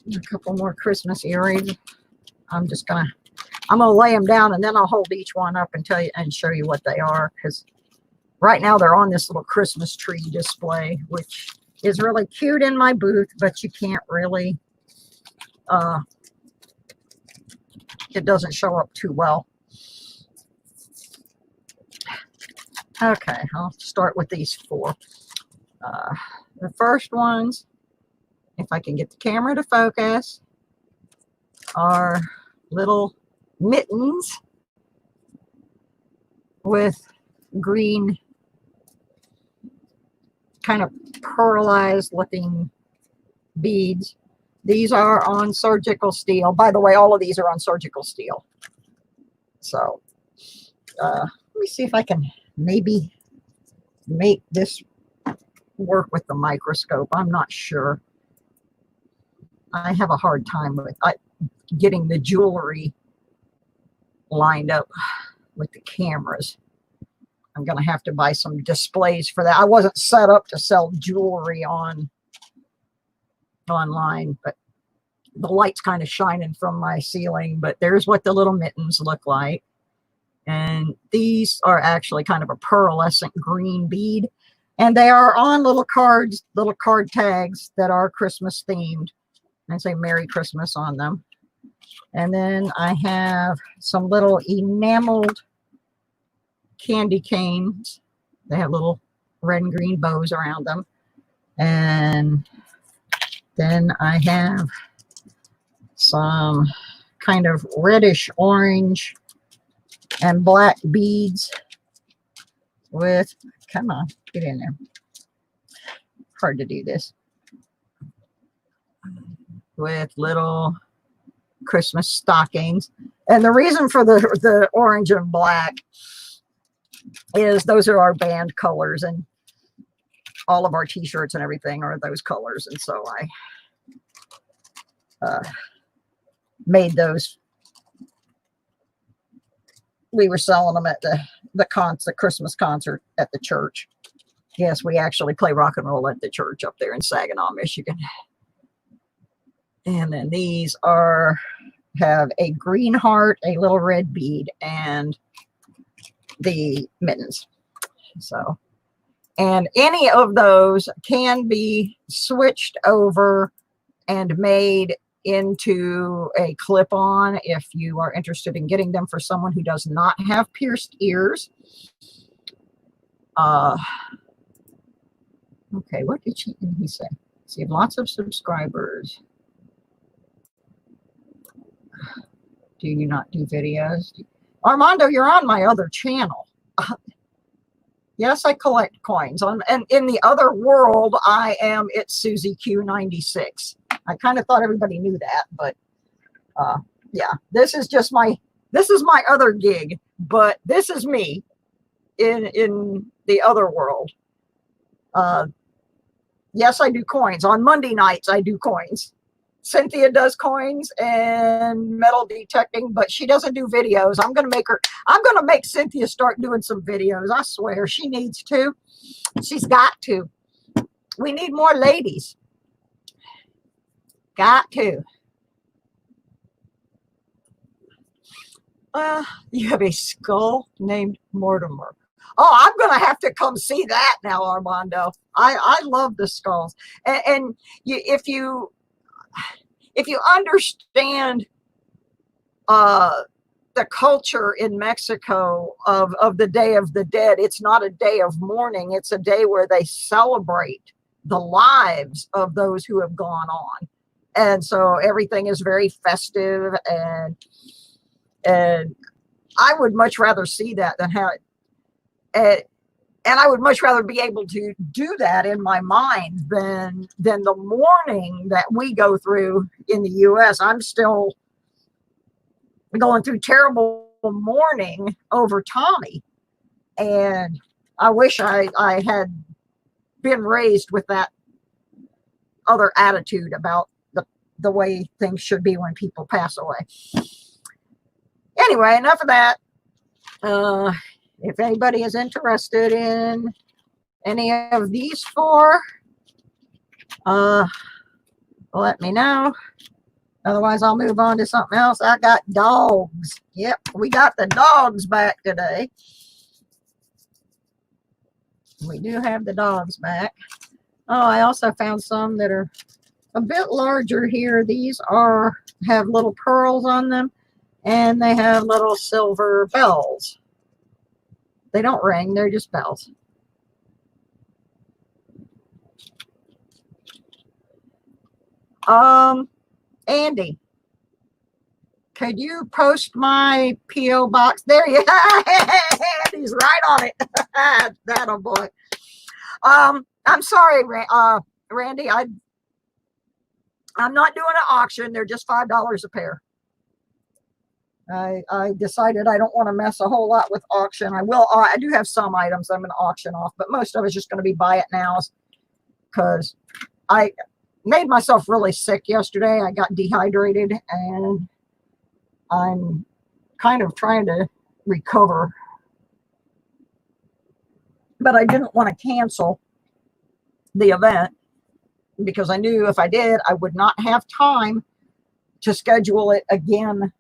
do a couple more Christmas earrings. I'm gonna lay them down and then I'll hold each one up and tell you and show you what they are, because right now they're on this little Christmas tree display, which is really cute in my booth, but you can't really, it doesn't show up too well. Okay, I'll start with these four. The first ones, if I can get the camera to focus, are little mittens with green, kind of pearlized looking beads. These are on surgical steel. By the way, all of these are on surgical steel. So let me see if I can maybe make this work with the microscope. I'm not sure. I have a hard time with getting the jewelry lined up with the cameras. I'm going to have to buy some displays for that. I wasn't set up to sell jewelry online, but the light's kind of shining from my ceiling. But there's what the little mittens look like. And these are actually kind of a pearlescent green bead. And they are on little cards, little card tags that are Christmas themed. And say Merry Christmas on them. And then I have some little enameled candy canes. They have little red and green bows around them. And then I have some kind of reddish orange and black beads with, come on, get in there. Hard to do this. With little Christmas stockings. And the reason for the orange and black is those are our band colors, and all of our t-shirts and everything are those colors. And so I made those. We were selling them at the Christmas concert at the church. Yes, we actually play rock and roll at the church up there in Saginaw, Michigan. And then these have a green heart, a little red bead, and the mittens. So, and any of those can be switched over and made into a clip-on if you are interested in getting them for someone who does not have pierced ears. Okay, what did he say? So you have lots of subscribers. Do you not do videos? Armando, you're on my other channel. Yes, I collect coins. And in the other world, I am at SusieQue 96. I kind of thought everybody knew that, but yeah, this is my other gig, but this is me in the other world. Yes, I do coins. On Monday nights, I do coins. Cynthia does coins and metal detecting, but she doesn't do videos. I'm going to make Cynthia start doing some videos. I swear she needs to. She's got to. We need more ladies. Got to. You have a skull named Mortimer. Oh, I'm going to have to come see that now, Armando. I love the skulls. And if you understand the culture in Mexico of the Day of the Dead, it's not a day of mourning. It's a day where they celebrate the lives of those who have gone on. And so everything is very festive, and I would much rather see that than how it, and I would much rather be able to do that in my mind than the mourning that we go through in the U.S. I'm still going through terrible mourning over Tommy. And I wish I had been raised with that other attitude about the way things should be when people pass away. Anyway, enough of that. If anybody is interested in any of these four, let me know. Otherwise, I'll move on to something else. I got dogs. Yep, we got the dogs back today. We do have the dogs back. Oh, I also found some that are a bit larger here. These have little pearls on them, and they have little silver bells. They don't ring, they're just bells. Andy, could you post my P.O. box? There you Andy's right on it. That'll boy. I'm sorry, Randy. I'm not doing an auction. They're just $5 a pair. I decided I don't want to mess a whole lot with auction. I do have some items I'm going to auction off, but most of it's just going to be buy it nows, because I made myself really sick yesterday. I got dehydrated, and I'm kind of trying to recover. But I didn't want to cancel the event, because I knew if I did, I would not have time to schedule it again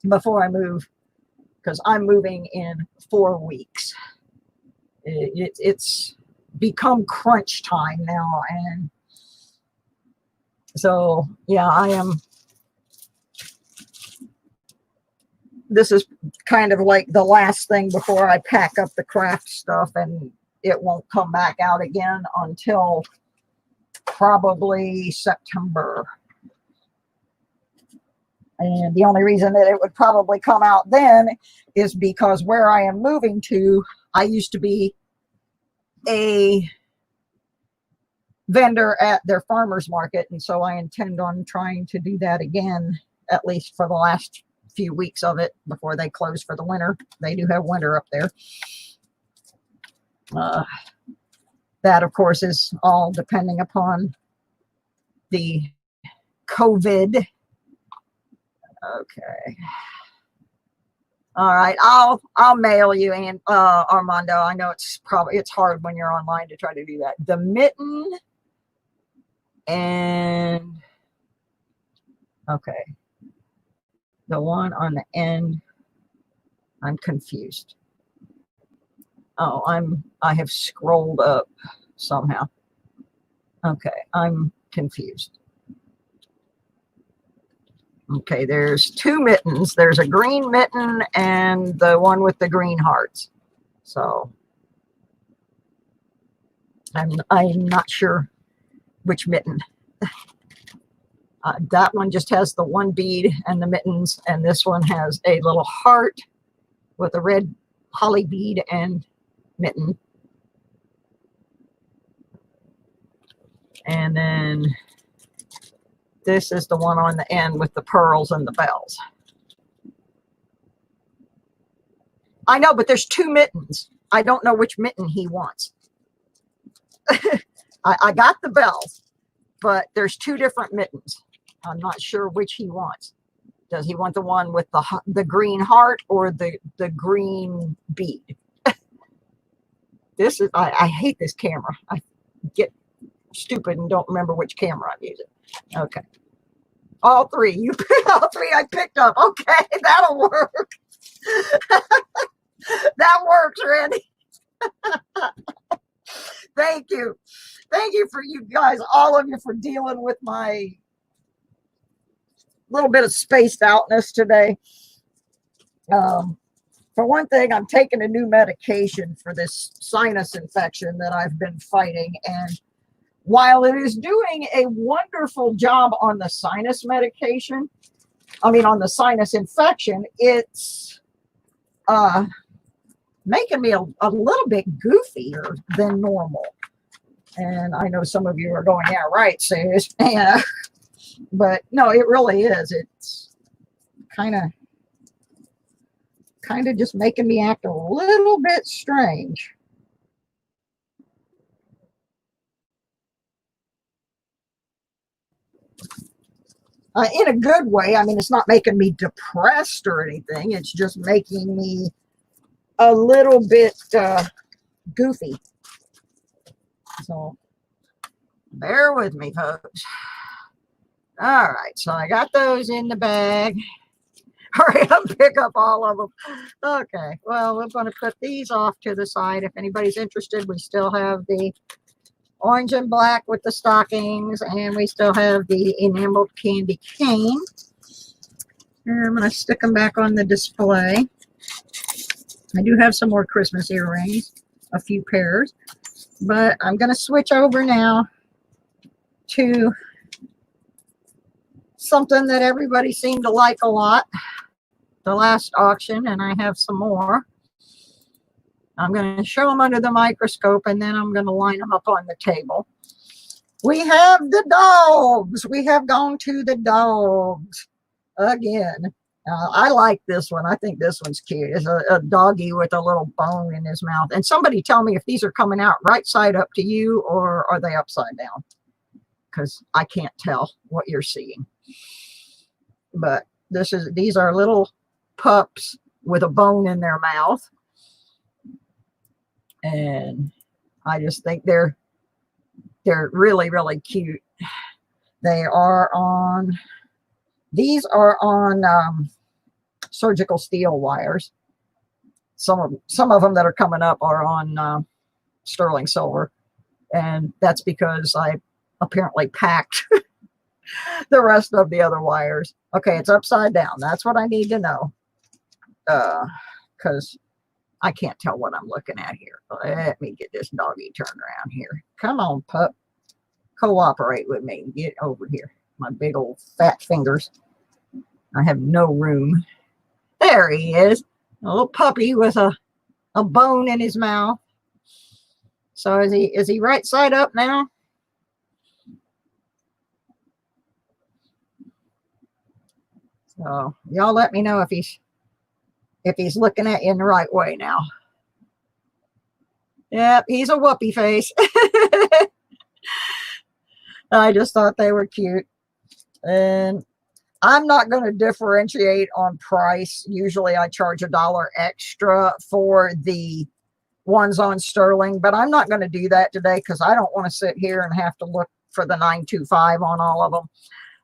before I move, because I'm moving in 4 weeks. It's become crunch time now, and so yeah, this is kind of like the last thing before I pack up the craft stuff, and it won't come back out again until probably September. And the only reason that it would probably come out then is because where I am moving to, I used to be a vendor at their farmers market, and so I intend on trying to do that again, at least for the last few weeks of it before they close for the winter. They do have winter up there. That, of course, is all depending upon the COVID. Okay. All right. I'll mail you, and Armando. I know it's hard when you're online to try to do that. The mitten and okay. The one on the end, I'm confused. Oh, I have scrolled up somehow. Okay, I'm confused. Okay, there's 2 mittens. There's a green mitten and the one with the green hearts. So I'm not sure which mitten. That one just has the 1 bead and the mittens, and this one has a little heart with a red holly bead and mitten. And then this is the one on the end with the pearls and the bells. I know, but there's 2 mittens. I don't know which mitten he wants. I got the bells, but there's 2 different mittens. I'm not sure which he wants. Does he want the one with the green heart or the green bead? This is, I hate this camera. I get stupid and don't remember which camera I'm using. Okay. All 3. All 3 I picked up. Okay, that'll work. That works, Randy. Thank you. Thank you for you guys, all of you, for dealing with my little bit of spaced outness today. For one thing, I'm taking a new medication for this sinus infection that I've been fighting, and while it is doing a wonderful job on the sinus medication, on the sinus infection, it's making me a little bit goofier than normal. And I know some of you are going, yeah, right, sis. Yeah. But no, it really is. It's kind of just making me act a little bit strange. In a good way. It's not making me depressed or anything. It's just making me a little bit goofy. So bear with me, folks. All right, so I got those in the bag. Hurry up, pick up all of them. Okay, well, we're going to put these off to the side. If anybody's interested, we still have the orange and black with the stockings, and we still have the enameled candy cane. And I'm going to stick them back on the display. I do have some more Christmas earrings, a few pairs, but I'm going to switch over now to something that everybody seemed to like a lot the last auction, and I have some more. I'm going to show them under the microscope, and then I'm going to line them up on the table. We have the dogs. We have gone to the dogs again. I like this one. I think this one's cute. It's a doggy with a little bone in his mouth. And somebody tell me if these are coming out right side up to you, or are they upside down? Because I can't tell what you're seeing. But these are little pups with a bone in their mouth. And I just think they're really, really cute. These are on surgical steel wires. Some of them that are coming up are on sterling silver, and that's because I apparently packed the rest of the other wires. Okay, it's upside down. That's what I need to know, because I can't tell what I'm looking at here. Let me get this doggy turned around here. Come on, pup. Cooperate with me. Get over here. My big old fat fingers. I have no room. There he is. A little puppy with a bone in his mouth. So is he right side up now? So y'all let me know if he's looking at you in the right way now. Yep, he's a whoopee face. I just thought they were cute. And I'm not going to differentiate on price. Usually I charge $1 extra for the ones on sterling, but I'm not going to do that today because I don't want to sit here and have to look for the 925 on all of them.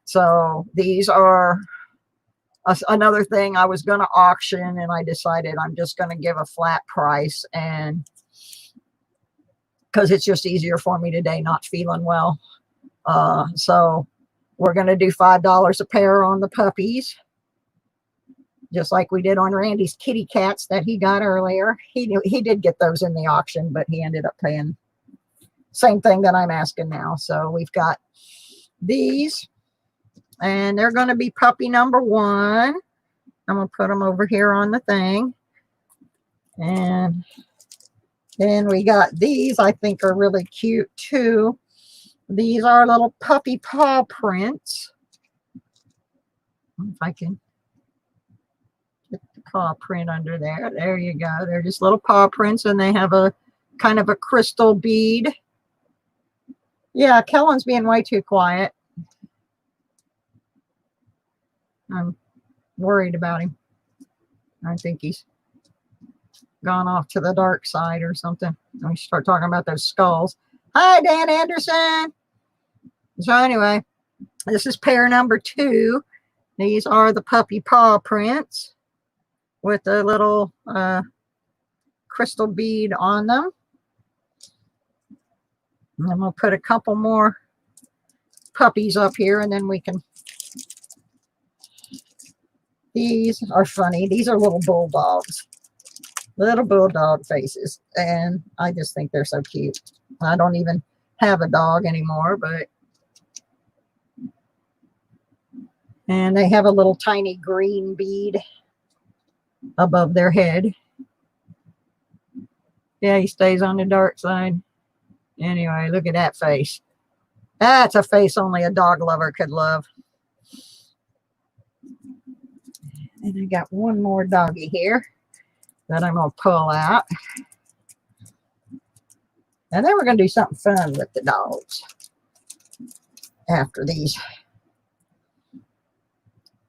So these are another thing I was going to auction, and I decided I'm just going to give a flat price, and because it's just easier for me today, not feeling well. So we're going to do $5 a pair on the puppies, just like we did on Randy's kitty cats that he got earlier. He did get those in the auction, but he ended up paying same thing that I'm asking now. So we've got these, and they're going to be puppy number 1. I'm going to put them over here on the thing. And then we got these, I think are really cute too. These are little puppy paw prints. If I can get the paw print under there. There you go. They're just little paw prints, and they have a kind of a crystal bead. Yeah, Kellen's being way too quiet. I'm worried about him. I think he's gone off to the dark side or something. We start talking about those skulls. Hi, Dan Anderson. So anyway, this is pair number 2. These are the puppy paw prints with the little crystal bead on them. And I'm going to put a couple more puppies up here, and then we can... These are funny. These are little bulldogs. Little bulldog faces. And I just think they're so cute. I don't even have a dog anymore, but... And they have a little tiny green bead above their head. Yeah, he stays on the dark side. Anyway, look at that face. That's a face only a dog lover could love. And I got one more doggy here that I'm going to pull out. And then we're going to do something fun with the dogs after these.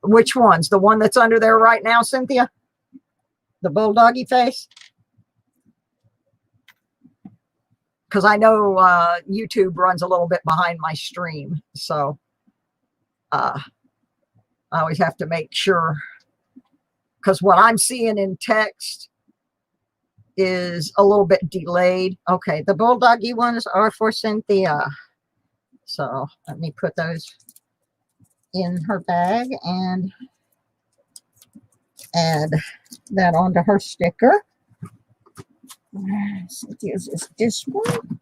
Which ones? The one that's under there right now, Cynthia? The bulldoggy face? because I know YouTube runs a little bit behind my stream. So I always have to make sure, because what I'm seeing in text is a little bit delayed. Okay, the bulldoggy ones are for Cynthia. So let me put those in her bag and add that onto her sticker. Cynthia's is this one.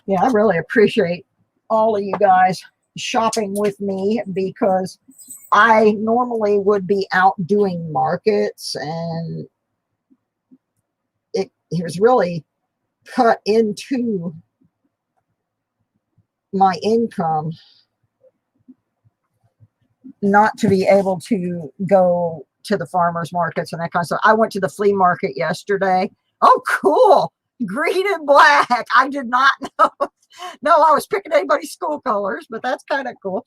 Yeah, I really appreciate all of you guys shopping with me, because I normally would be out doing markets, and it was really cut into my income not to be able to go to the farmers markets and that kind of stuff. I went to the flea market yesterday. Oh, cool. Green and black. I did not know. No, I was picking anybody's school colors, but that's kind of cool.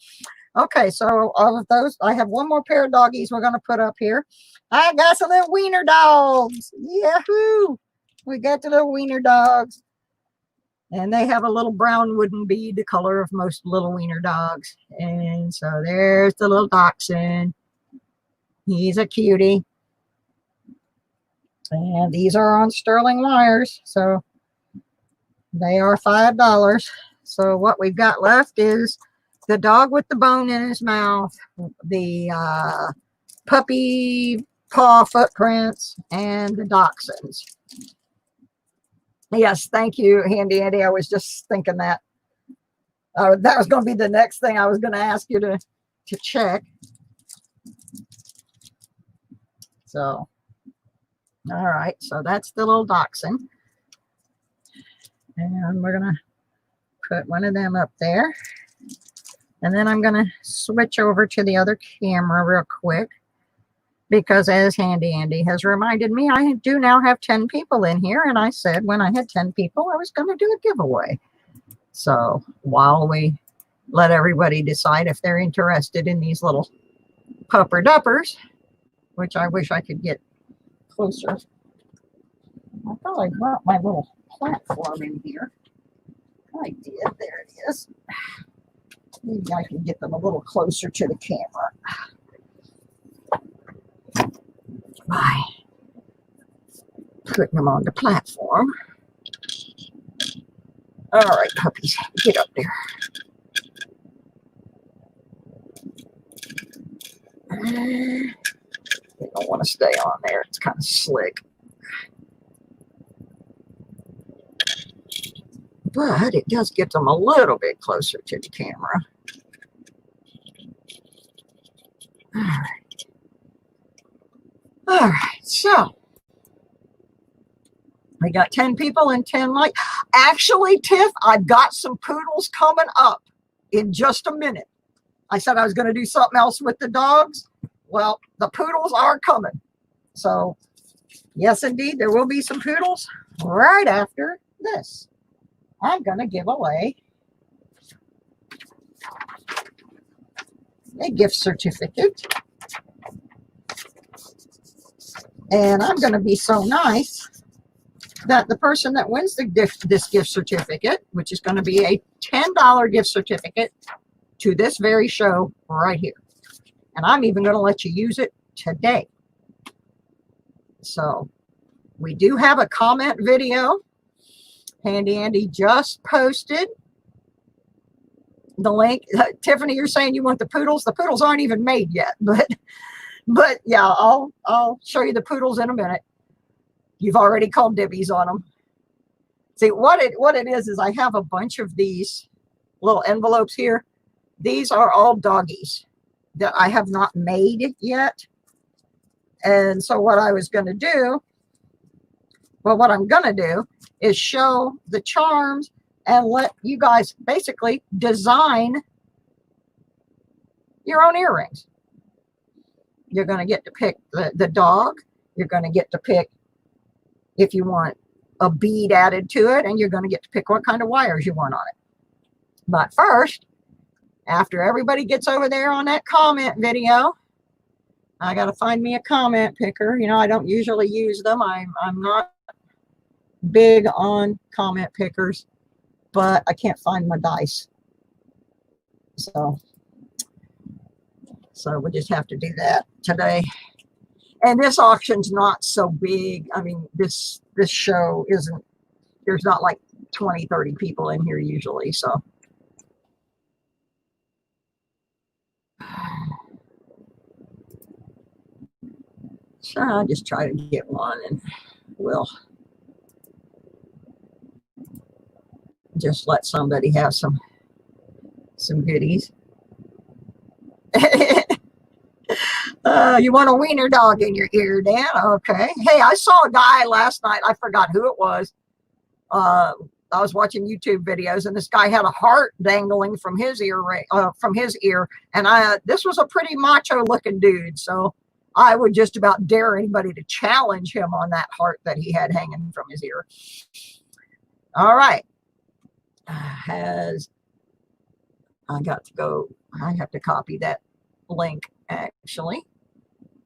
Okay, so of those, I have one more pair of doggies we're going to put up here. I got some little wiener dogs. Yahoo! We got the little wiener dogs. And they have a little brown wooden bead, the color of most little wiener dogs. And so there's the little dachshund. He's a cutie. And these are on sterling wires, so they are $5. So what we've got left is the dog with the bone in his mouth, the puppy paw footprints, and the dachshunds. Yes, thank you, Handy Andy. I was just thinking that. That was going to be the next thing I was going to ask you to check. So, all right. So that's the little dachshund. And we're going to put one of them up there. And then I'm going to switch over to the other camera real quick, because as Handy Andy has reminded me, I do now have 10 people in here. And I said when I had 10 people, I was going to do a giveaway. So while we let everybody decide if they're interested in these little pupper duppers, which I wish I could get closer. I thought I brought my little platform in here. I did. There it is. Maybe I can get them a little closer to the camera. By putting them on the platform. All right, puppies, get up there. They don't want to stay on there. It's kind of slick. But it does get them a little bit closer to the camera. All right. All right, so we got 10 people and 10 likes. Actually, Tiff, I've got some poodles coming up in just a minute. I said I was going to do something else with the dogs. Well, the poodles are coming. So, yes, indeed, there will be some poodles right after this. I'm going to give away a gift certificate. And I'm going to be so nice that the person that wins this gift certificate, which is going to be a $10 gift certificate to this very show right here. And I'm even going to let you use it today. So we do have a comment video. Handy Andy just posted the link. Tiffany, you're saying you want the poodles. The poodles aren't even made yet, but yeah, I'll show you the poodles in a minute. You've already called dibbies on them. See, what it is I have a bunch of these little envelopes here. These are all doggies that I have not made yet. And so what I was going to do, well, what I'm going to do is show the charms and let you guys basically design your own earrings. You're going to get to pick the dog. You're going to get to pick if you want a bead added to it, and you're going to get to pick what kind of wires you want on it. But first, after everybody gets over there on that comment video, I got to find me a comment picker. You know, I don't usually use them. I'm not big on comment pickers, but I can't find my dice. So we'll just have to do that today. And this auction's not so big. I mean, this show isn't, there's not like 20, 30 people in here usually. So I'll just try to get one, and we'll just let somebody have some goodies. You want a wiener dog in your ear, Dan? Okay. Hey, I saw a guy last night. I forgot who it was. I was watching YouTube videos, and this guy had a heart dangling from his ear, and this was a pretty macho looking dude. So I would just about dare anybody to challenge him on that heart that he had hanging from his ear. All right. I got to go. I have to copy that link actually,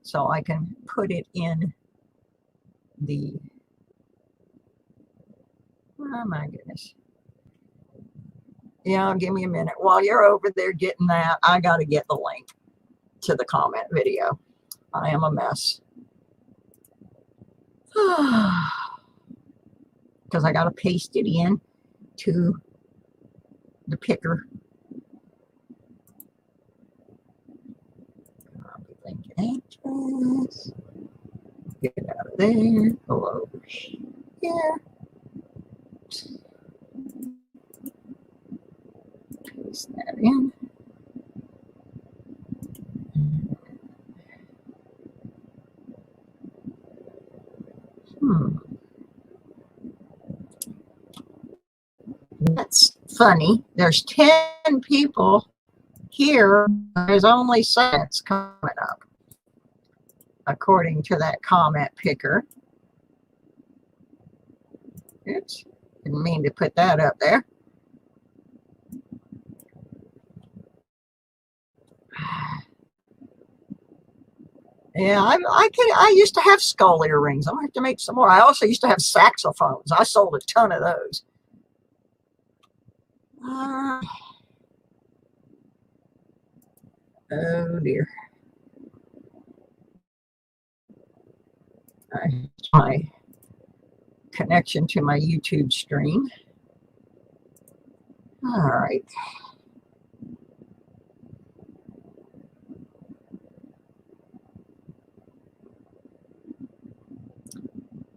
so I can put it in the, oh my goodness. Yeah, give me a minute. While you're over there getting that, I got to get the link to the comment video. I am a mess. Because I got to paste it in to the picker. Link address. Get out of there. Go over here. Paste that in. That's funny. There's 10 people here. There's only 7 coming up, according to that comment picker. Oops, didn't mean to put that up there. Yeah, I used to have skull earrings. I'm gonna have to make some more. I also used to have saxophones. I sold a ton of those. Oh dear. My connection to my YouTube stream. All right.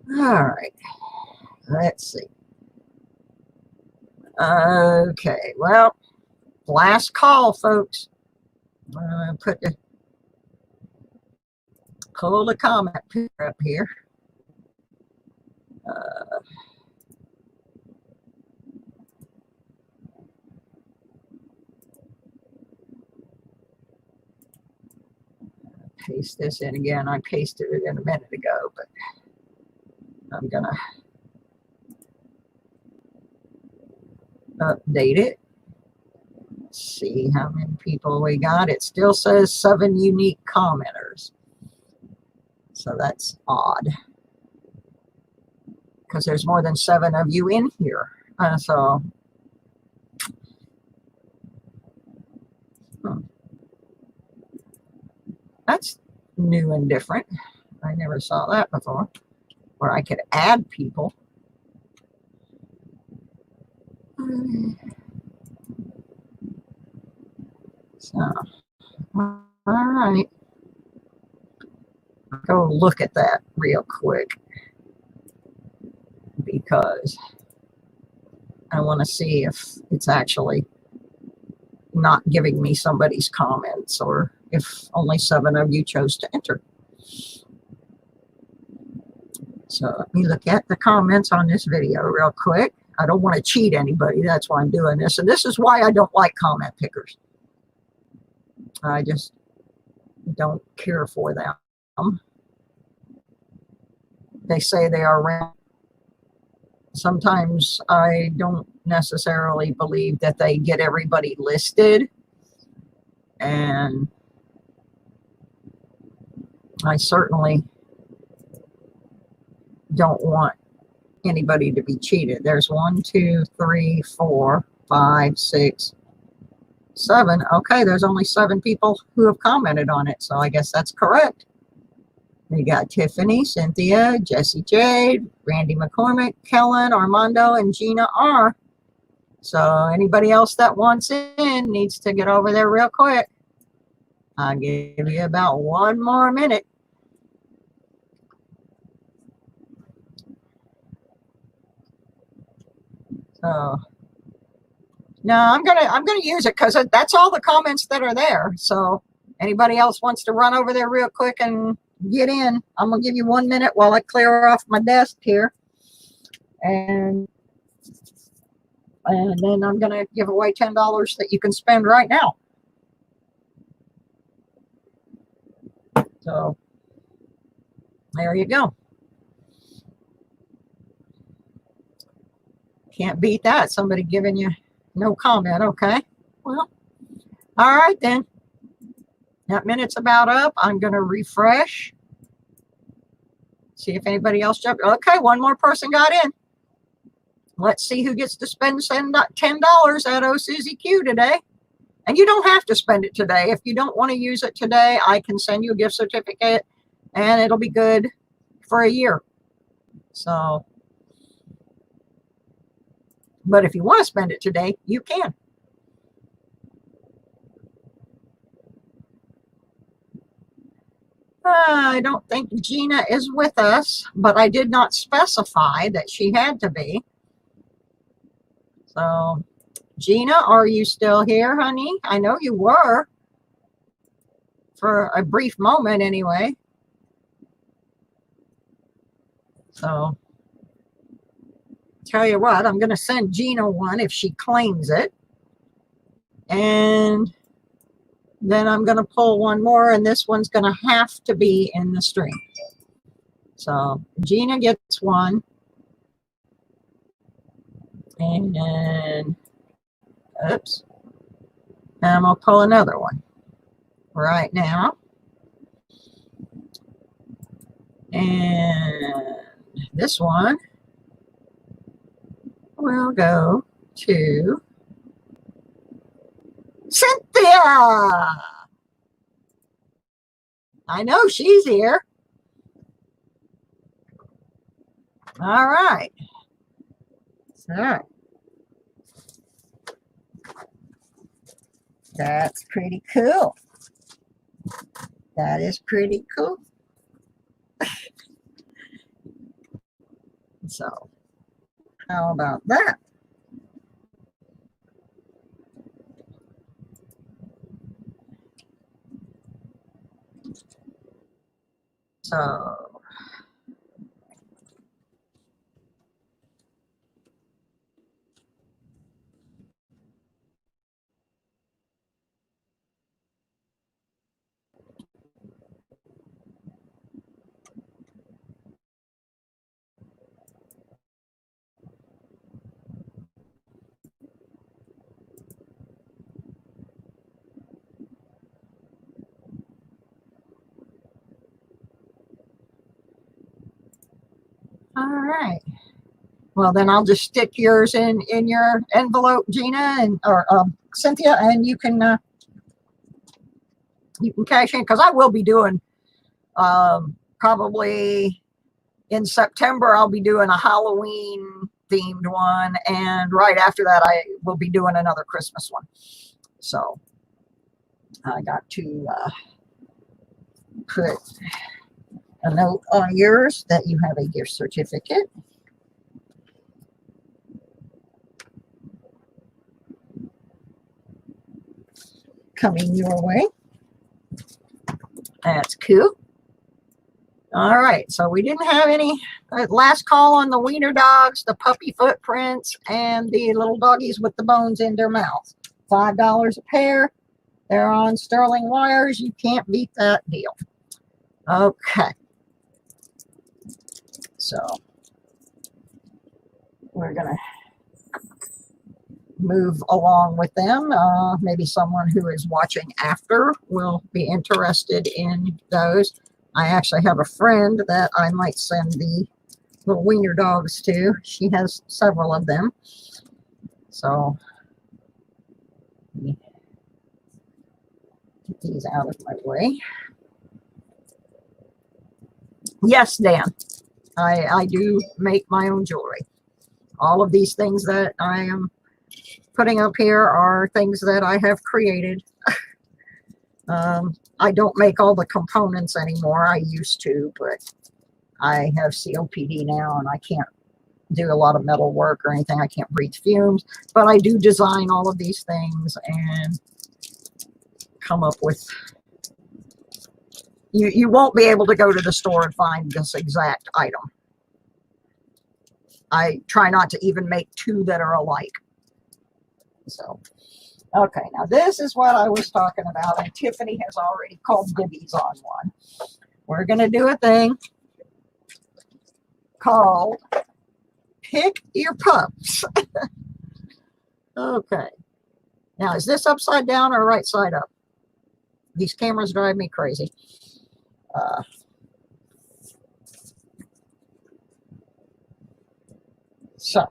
All right. Let's see. Okay. Well, last call, folks. Pull the comment picker up here. Paste this in again. I pasted it in a minute ago, but I'm gonna update it. Let's see how many people we got. It still says 7 unique commenters, so that's odd because there's more than 7 of you in here. That's new and different. I never saw that before, where I could add people. So, all right. Go look at that real quick because I want to see if it's actually not giving me somebody's comments or if only 7 of you chose to enter. So let me look at the comments on this video real quick. I don't want to cheat anybody. That's why I'm doing this. And this is why I don't like comment pickers. I just don't care for them. They say they are random. Sometimes I don't necessarily believe that they get everybody listed. And I certainly don't want anybody to be cheated. There's 1, 2, 3, 4, 5, 6, 7. Okay, there's only 7 people who have commented on it, so I guess that's correct. We got Tiffany, Cynthia, Jessie Jade, Randy McCormick, Kellen, Armando, and Gina R. So anybody else that wants in needs to get over there real quick. I'll give you about 1 more minute. So no, I'm gonna use it because that's all the comments that are there. So anybody else wants to run over there real quick and get in, I'm gonna give you 1 minute while I clear off my desk here, and then I'm gonna give away $10 that you can spend right now. So there you go. Can't beat that. Somebody giving you no comment. Okay, well, all right then. That minute's about up. I'm going to refresh. See if anybody else jumped. Okay, 1 more person got in. Let's see who gets to spend $10 at SusieQue today. And you don't have to spend it today. If you don't want to use it today, I can send you a gift certificate and it'll be good for a year. So, but if you want to spend it today, you can. I don't think Gina is with us, but I did not specify that she had to be. So, Gina, are you still here, honey? I know you were for a brief moment anyway. So, tell you what, I'm going to send Gina one if she claims it. And then I'm going to pull 1 more, and this one's going to have to be in the stream. So Gina gets 1. And then, oops. And I'm going to pull another one right now. And this one will go to Cynthia. I know she's here. All right. So that's pretty cool. That is pretty cool. So how about that? So all right. Well, then I'll just stick yours in your envelope, Gina, and or Cynthia, and you can cash in, because I will be doing probably in September. I'll be doing a Halloween themed one, and right after that, I will be doing another Christmas one. So I got to put a note on yours that you have a gift certificate. Coming your way. That's cool. All right, so we didn't have any last call on the wiener dogs, the puppy footprints, and the little doggies with the bones in their mouths. $5 a pair. They're on sterling wires. You can't beat that deal. Okay. So we're going to move along with them. Maybe someone who is watching after will be interested in those. I actually have a friend that I might send the little wiener dogs too. She has several of them. So let me get these out of my way. Yes, Dan, I do make my own jewelry. All of these things that I am putting up here are things that I have created. I don't make all the components anymore. I used to, but I have COPD now and I can't do a lot of metal work or anything. I can't breathe fumes, but I do design all of these things and come up with, you won't be able to go to the store and find this exact item. I try not to even make two that are alike. So, okay, now this is what I was talking about, and Tiffany has already called dibbies on one. We're going to do a thing called Pick Your Pups. Okay. Now, is this upside down or right side up? These cameras drive me crazy. So,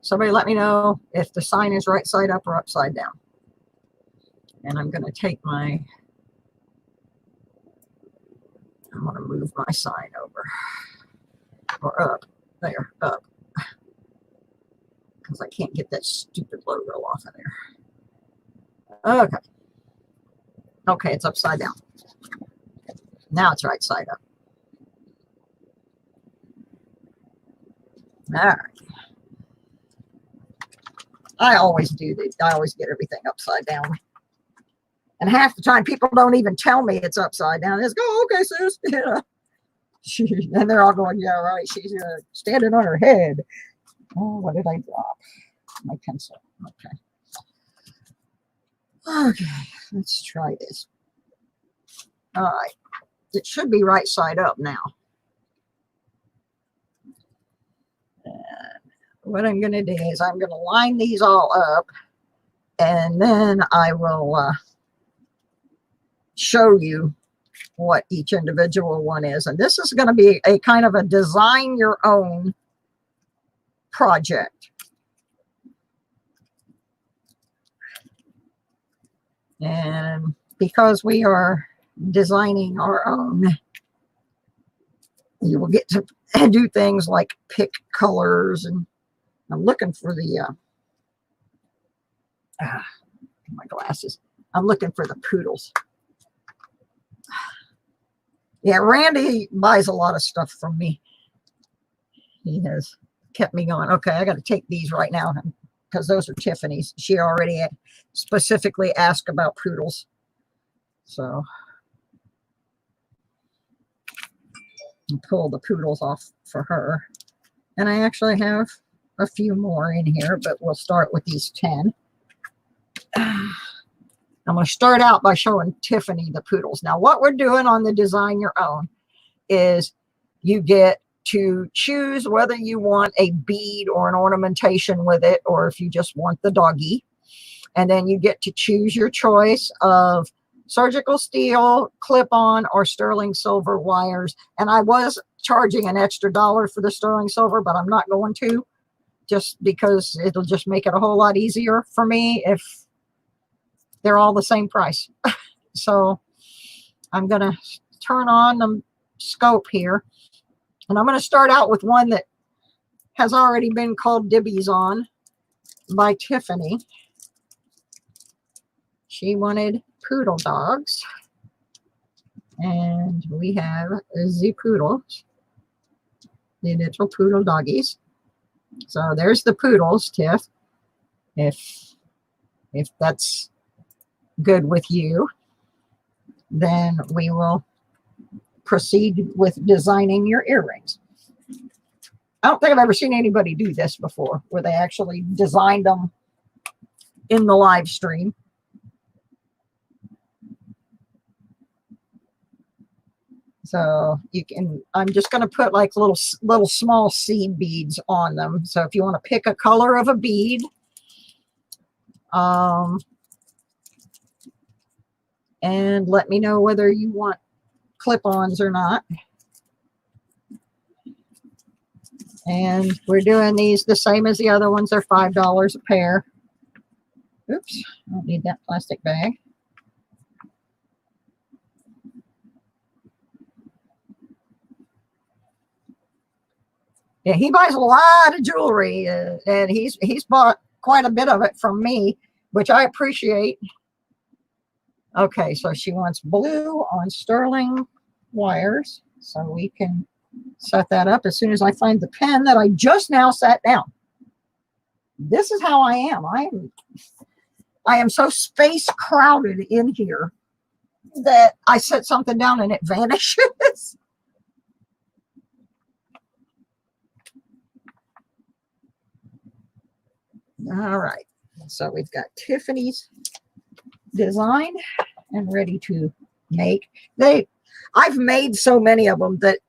somebody let me know if the sign is right side up or upside down. And I'm going to take my, I'm going to move my sign over. Or up. There, up. Because I can't get that stupid logo off of there. Okay. Okay, it's upside down. Now it's right side up. All right. I always do this. I always get everything upside down. And half the time people don't even tell me it's upside down. They just go, oh, okay, Sus. Yeah. And they're all going, yeah, right. She's standing on her head. Oh, what did I drop? My pencil. Okay. Okay, let's try this. All right. It should be right side up now. And what I'm going to do is I'm going to line these all up, and then I will show you what each individual one is. And this is going to be a kind of a design your own project. And because we are designing our own, you will get to do things like pick colors. And I'm looking for the my glasses. I'm looking for the poodles. Yeah, Randy buys a lot of stuff from me. He has kept me going. Okay, I got to take these right now because those are Tiffany's. She already specifically asked about poodles. So I'll pull the poodles off for her. And I actually have a few more in here, but we'll start with these 10. I'm going to start out by showing Tiffany the poodles. Now, what we're doing on the Design Your Own is you get to choose whether you want a bead or an ornamentation with it, or if you just want the doggy. And then you get to choose your choice of surgical steel, clip-on, or sterling silver wires. And I was charging an extra $1 for the sterling silver, but I'm not going to, just because it'll just make it a whole lot easier for me if they're all the same price. So I'm going to turn on the scope here. And I'm going to start out with one that has already been called dibbies on by Tiffany. She wanted poodle dogs. And we have the poodles, the little poodle doggies. So there's the poodles, Tiff, if that's good with you. Then we will proceed with designing your earrings. I don't think I've ever seen anybody do this before, where they actually designed them in the live stream. So you can, I'm just going to put like little small seed beads on them. So if you want to pick a color of a bead, and let me know whether you want clip-ons or not. And we're doing these the same as the other ones. They're $5 a pair. Oops, I don't need that plastic bag. Yeah, he buys a lot of jewelry, and he's bought quite a bit of it from me, which I appreciate. Okay, so she wants blue on sterling wires, so we can set that up as soon as I find the pen that I just now sat down. This is how I am. I am so space crowded in here that I set something down and it vanishes. All right, so we've got Tiffany's designed and ready to make. I've made so many of them that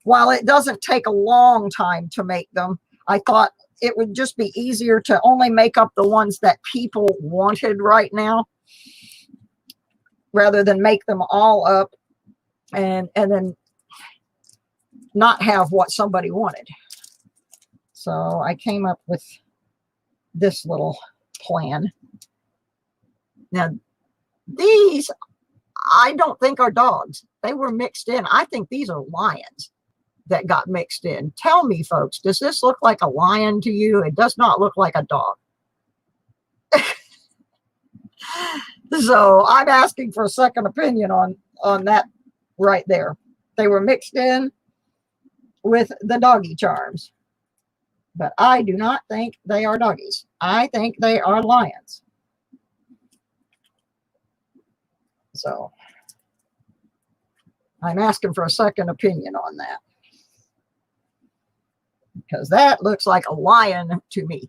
while it doesn't take a long time to make them, I thought it would just be easier to only make up the ones that people wanted right now, rather than make them all up and then not have what somebody wanted. So I came up with this little plan. Now, these I don't think are dogs. They were mixed in. I think these are lions that got mixed in. Tell me, folks, does this look like a lion to you? It does not look like a dog. So I'm asking for a second opinion on that right there. They were mixed in with the doggy charms. But I do not think they are doggies. I think they are lions. So I'm asking for a second opinion on that, because that looks like a lion to me,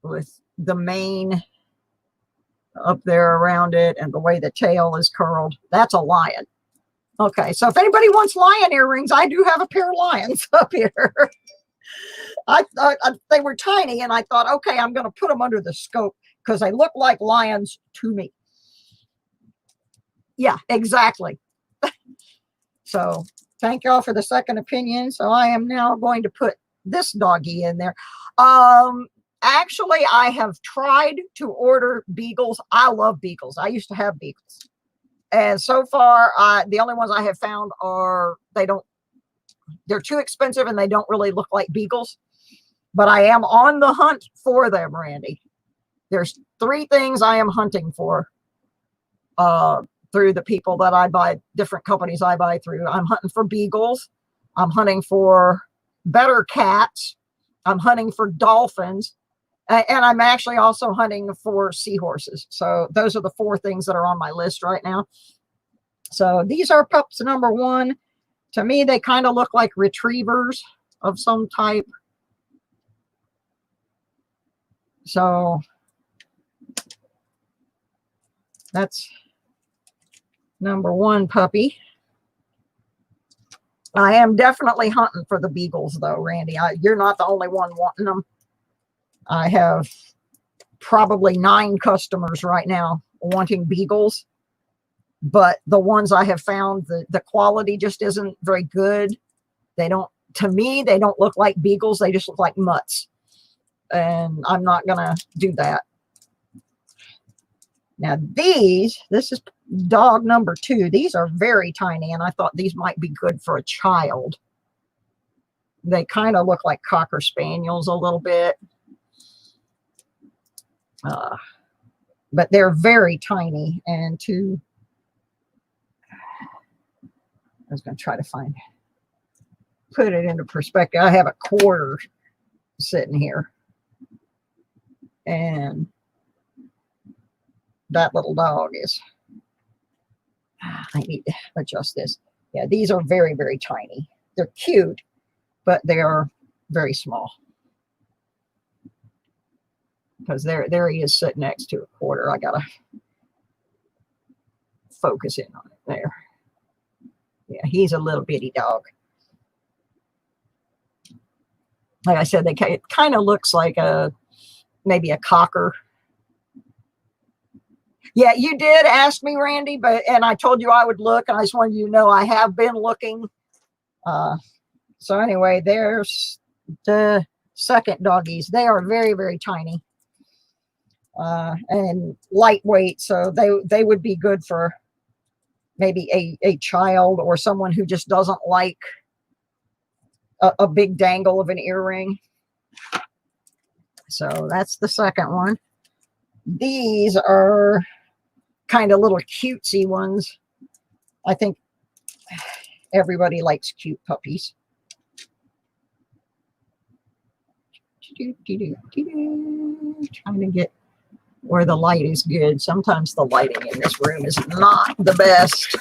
with the mane up there around it and the way the tail is curled. That's a lion. Okay, so if anybody wants lion earrings, I do have a pair of lions up here. I thought they were tiny, and I thought, okay, I'm going to put them under the scope because they look like lions to me. Yeah, exactly. So thank y'all for the second opinion. So I am now going to put this doggy in there. Actually, I have tried to order beagles. I love beagles. I used to have beagles. And so far, the only ones I have found are, they're too expensive and they don't really look like beagles. But I am on the hunt for them, Randy. There's 3 things I am hunting for through the people that I buy, different companies I buy through. I'm hunting for beagles. I'm hunting for better cats. I'm hunting for dolphins. And I'm actually also hunting for seahorses. So those are the 4 things that are on my list right now. So these are pups number 1. To me, they kind of look like retrievers of some type. So that's number 1 puppy. I am definitely hunting for the beagles, though, Randy. You're not the only one wanting them. I have probably 9 customers right now wanting beagles, but the ones I have found, the quality just isn't very good. To me, they don't look like beagles. They just look like mutts. And I'm not going to do that. Now this is dog number 2. These are very tiny, and I thought these might be good for a child. They kind of look like Cocker Spaniels a little bit. But they're very tiny, and I was going to try to put it into perspective. I have a quarter sitting here, and that little dog is, I need to adjust this. Yeah, these are very, very tiny. They're cute, but they are very small. Because there he is sitting next to a quarter. I gotta focus in on it there. Yeah, he's a little bitty dog. Like I said, it kind of looks like maybe a cocker. Yeah, you did ask me, Randy, and I told you I would look, and I just wanted you to know I have been looking. So anyway, there's the second doggies. They are very, very tiny and lightweight, so they would be good for maybe a child or someone who just doesn't like a big dangle of an earring. So that's the second one. These are kind of little cutesy ones. I think everybody likes cute puppies. Trying to get where the light is good. Sometimes the lighting in this room is not the best.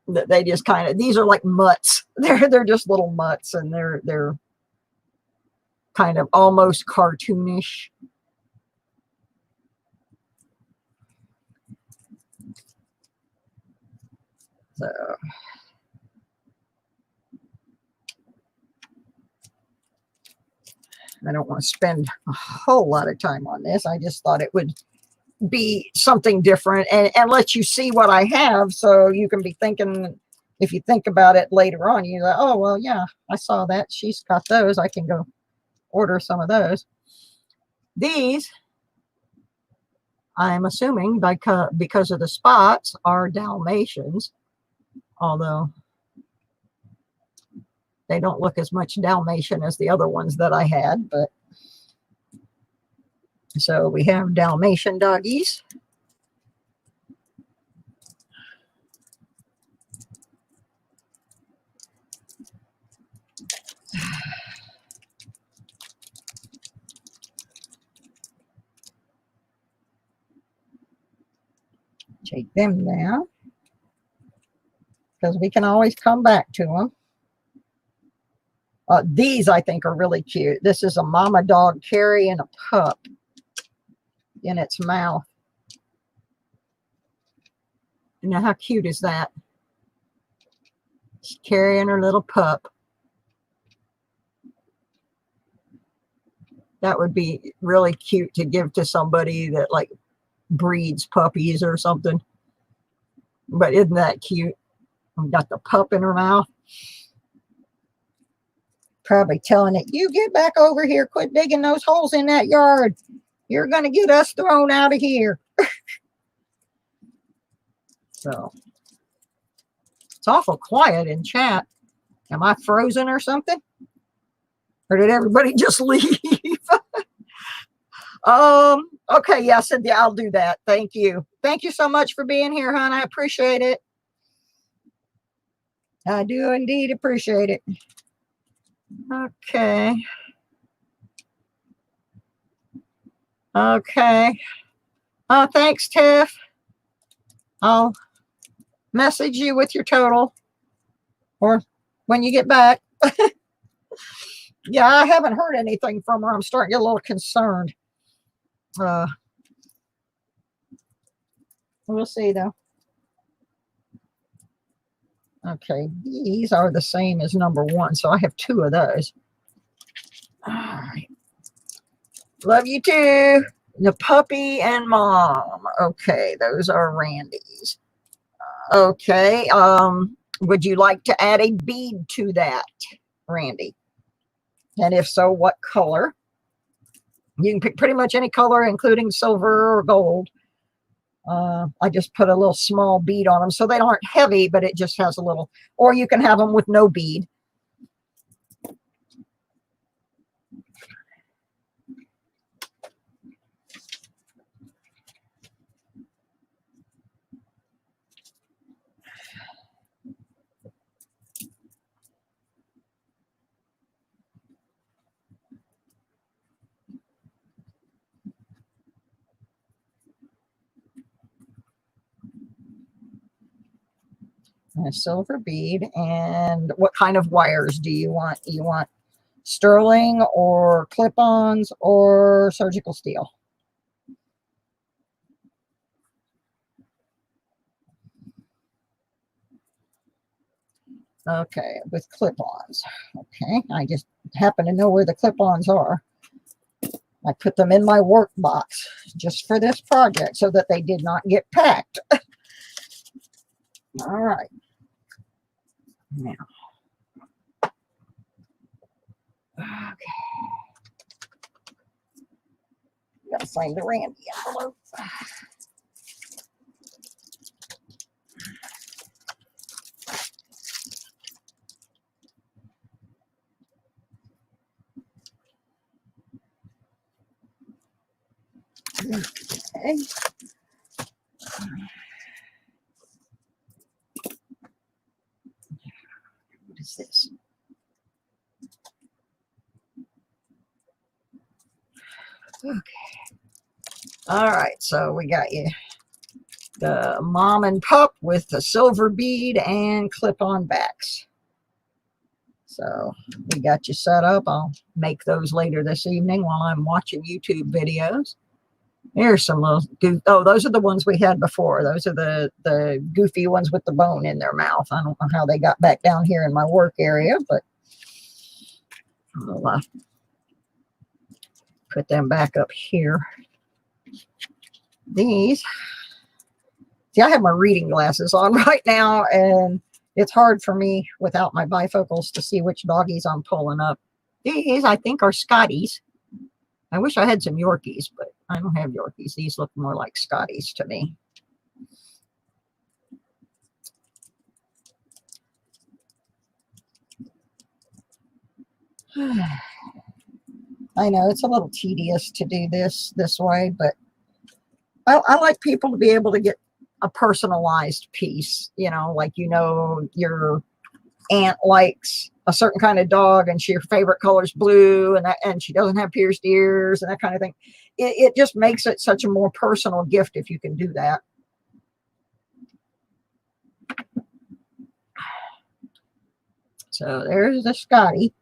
They just kind of, these are like mutts. They're just little mutts, and they're kind of almost cartoonish. So I don't want to spend a whole lot of time on this. I just thought it would be something different and let you see what I have, so you can be thinking, if you think about it later on, you're like, oh, well, yeah, I saw that. She's got those. I can go order some of those. These, I'm assuming, because of the spots, are Dalmatians, although they don't look as much Dalmatian as the other ones that I had. But so we have Dalmatian doggies. Take them down, because we can always come back to them. These I think are really cute. This is a mama dog carrying a pup in its mouth. Now, how cute is that? She's carrying her little pup. That would be really cute to give to somebody that like breeds puppies or something. But isn't that cute? I've got the pup in her mouth. Probably telling it, you get back over here, quit digging those holes in that yard. You're going to get us thrown out of here. So it's awful quiet in chat. Am I frozen or something? Or did everybody just leave? Okay, yeah, Cynthia, I'll do that. Thank you. Thank you so much for being here, hon. I appreciate it. I do indeed appreciate it. Okay. Okay. Oh, thanks, Tiff. I'll message you with your total, or when you get back. Yeah, I haven't heard anything from her. I'm starting to get a little concerned. We'll see, though. Okay, these are the same as number one, so I have two of those. All right. Love you too. The puppy and mom. Okay, those are Randy's. Okay, would you like to add a bead to that, Randy? And if so, what color? You can pick pretty much any color, including silver or gold. I just put a little small bead on them, so they aren't heavy, but it just has a little, or you can have them with no bead. A silver bead. And what kind of wires do you want? You want sterling or clip-ons or surgical steel? Okay, with clip-ons. Okay, I just happen to know where the clip-ons are. I put them in my work box just for this project so that they did not get packed. All right. Now. Okay. Gotta find the Randy envelope. Okay. What is this? Okay. All right, so we got you the mom and pup with the silver bead and clip-on backs. So we got you set up. I'll make those later this evening while I'm watching YouTube videos. Here's some little oh, those are the ones we had before. Those are the goofy ones with the bone in their mouth. I don't know how they got back down here in my work area, but I'll put them back up here. These, see, I have my reading glasses on right now, and it's hard for me without my bifocals to see which doggies I'm pulling up. These, I think, are Scotties. I wish I had some Yorkies, but I don't have Yorkies. These look more like Scotties to me. I know it's a little tedious to do this way, but I like people to be able to get a personalized piece, you know, like, you know, your aunt likes a certain kind of dog and her favorite color is blue, and she doesn't have pierced ears and that kind of thing. It just makes it such a more personal gift if you can do that. So there's the Scotty.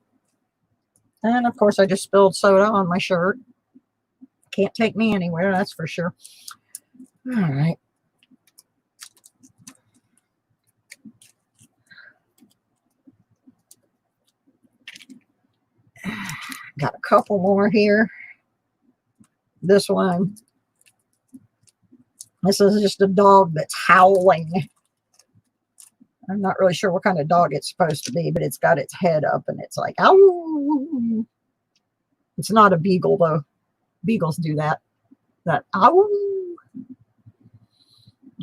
And of course I just spilled soda on my shirt. Can't take me anywhere, that's for sure. All right. Got a couple more here. This one. This is just a dog that's howling. I'm not really sure what kind of dog it's supposed to be, but it's got its head up and it's like, ow. It's not a beagle though. Beagles do that. That ow.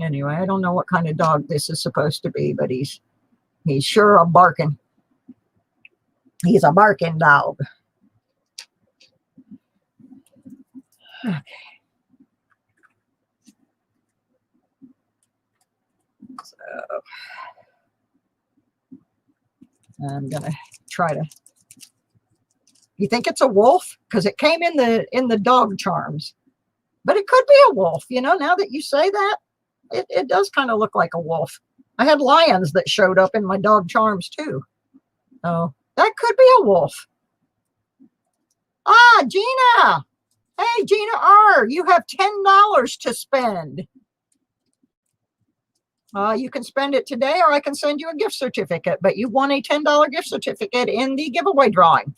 Anyway, I don't know what kind of dog this is supposed to be, but he's sure a barking. He's a barking dog. Okay. So I'm gonna try to. You think it's a wolf? Because it came in the dog charms, but it could be a wolf. You know, now that you say that, it does kind of look like a wolf. I had lions that showed up in my dog charms too. Oh, that could be a wolf. Ah, Gina. Hey, Gina R., you have $10 to spend. You can spend it today, or I can send you a gift certificate, but you won a $10 gift certificate in the giveaway drawing.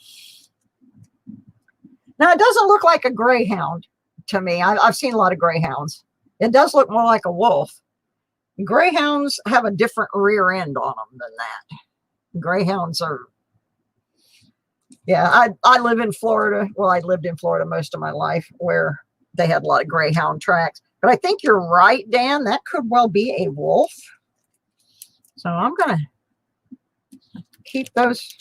Now, it doesn't look like a greyhound to me. I've seen a lot of greyhounds. It does look more like a wolf. Greyhounds have a different rear end on them than that. Greyhounds are, yeah, I live in Florida. Well, I lived in Florida most of my life where they had a lot of greyhound tracks. But I think you're right, Dan. That could well be a wolf. So I'm going to keep those.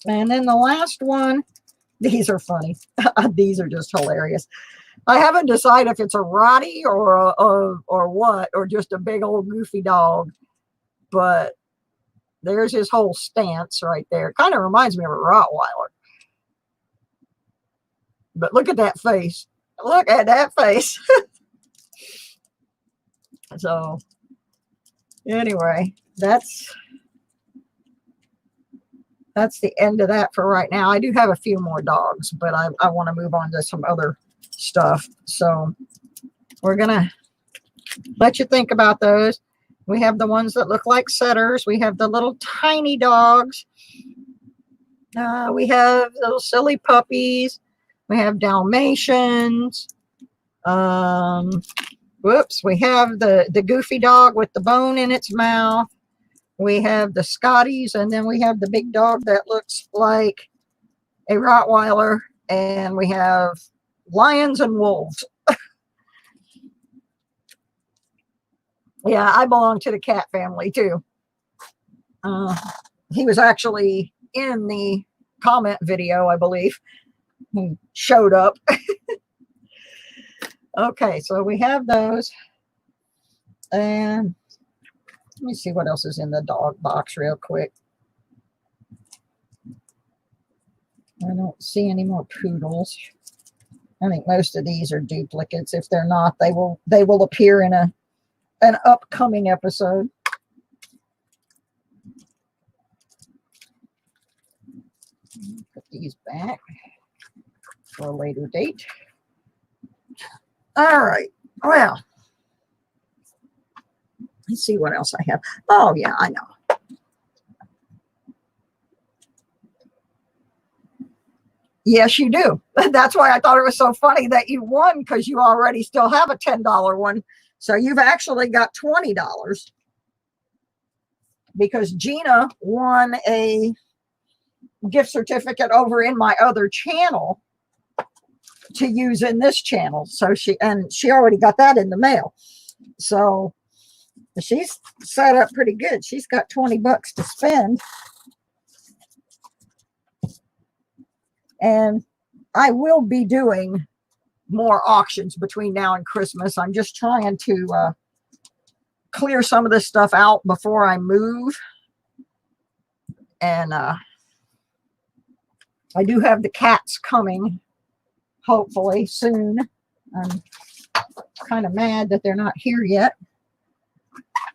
And then the last one, these are funny. These are just hilarious. I haven't decided if it's a Rottie or what, or just a big old goofy dog. But there's his whole stance right there. Kind of reminds me of a Rottweiler. But look at that face. Look at that face. So anyway, that's the end of that for right now. I do have a few more dogs, but I want to move on to some other stuff. So we're going to let you think about those. We have the ones that look like setters. We have the little tiny dogs. We have little silly puppies. We have Dalmatians. Whoops, we have the goofy dog with the bone in its mouth. We have the Scotties, and then we have the big dog that looks like a Rottweiler, and we have lions and wolves. Yeah, I belong to the cat family too. He was actually in the comment video, I believe. He showed up. Okay, so we have those. And let me see what else is in the dog box real quick. I don't see any more poodles. I think most of these are duplicates. If they're not, they will appear in an upcoming episode. Put these back for a later date. All right. Well, let's see what else I have. Oh, yeah, I know. Yes, you do. That's why I thought it was so funny that you won, because you already still have a $10 one. So you've actually got $20 because Gina won a gift certificate over in my other channel to use in this channel. So she already got that in the mail. So she's set up pretty good. She's got $20 to spend. And I will be doing more auctions between now and Christmas. I'm just trying to clear some of this stuff out before I move. And I do have the cats coming, hopefully soon. I'm kind of mad that they're not here yet.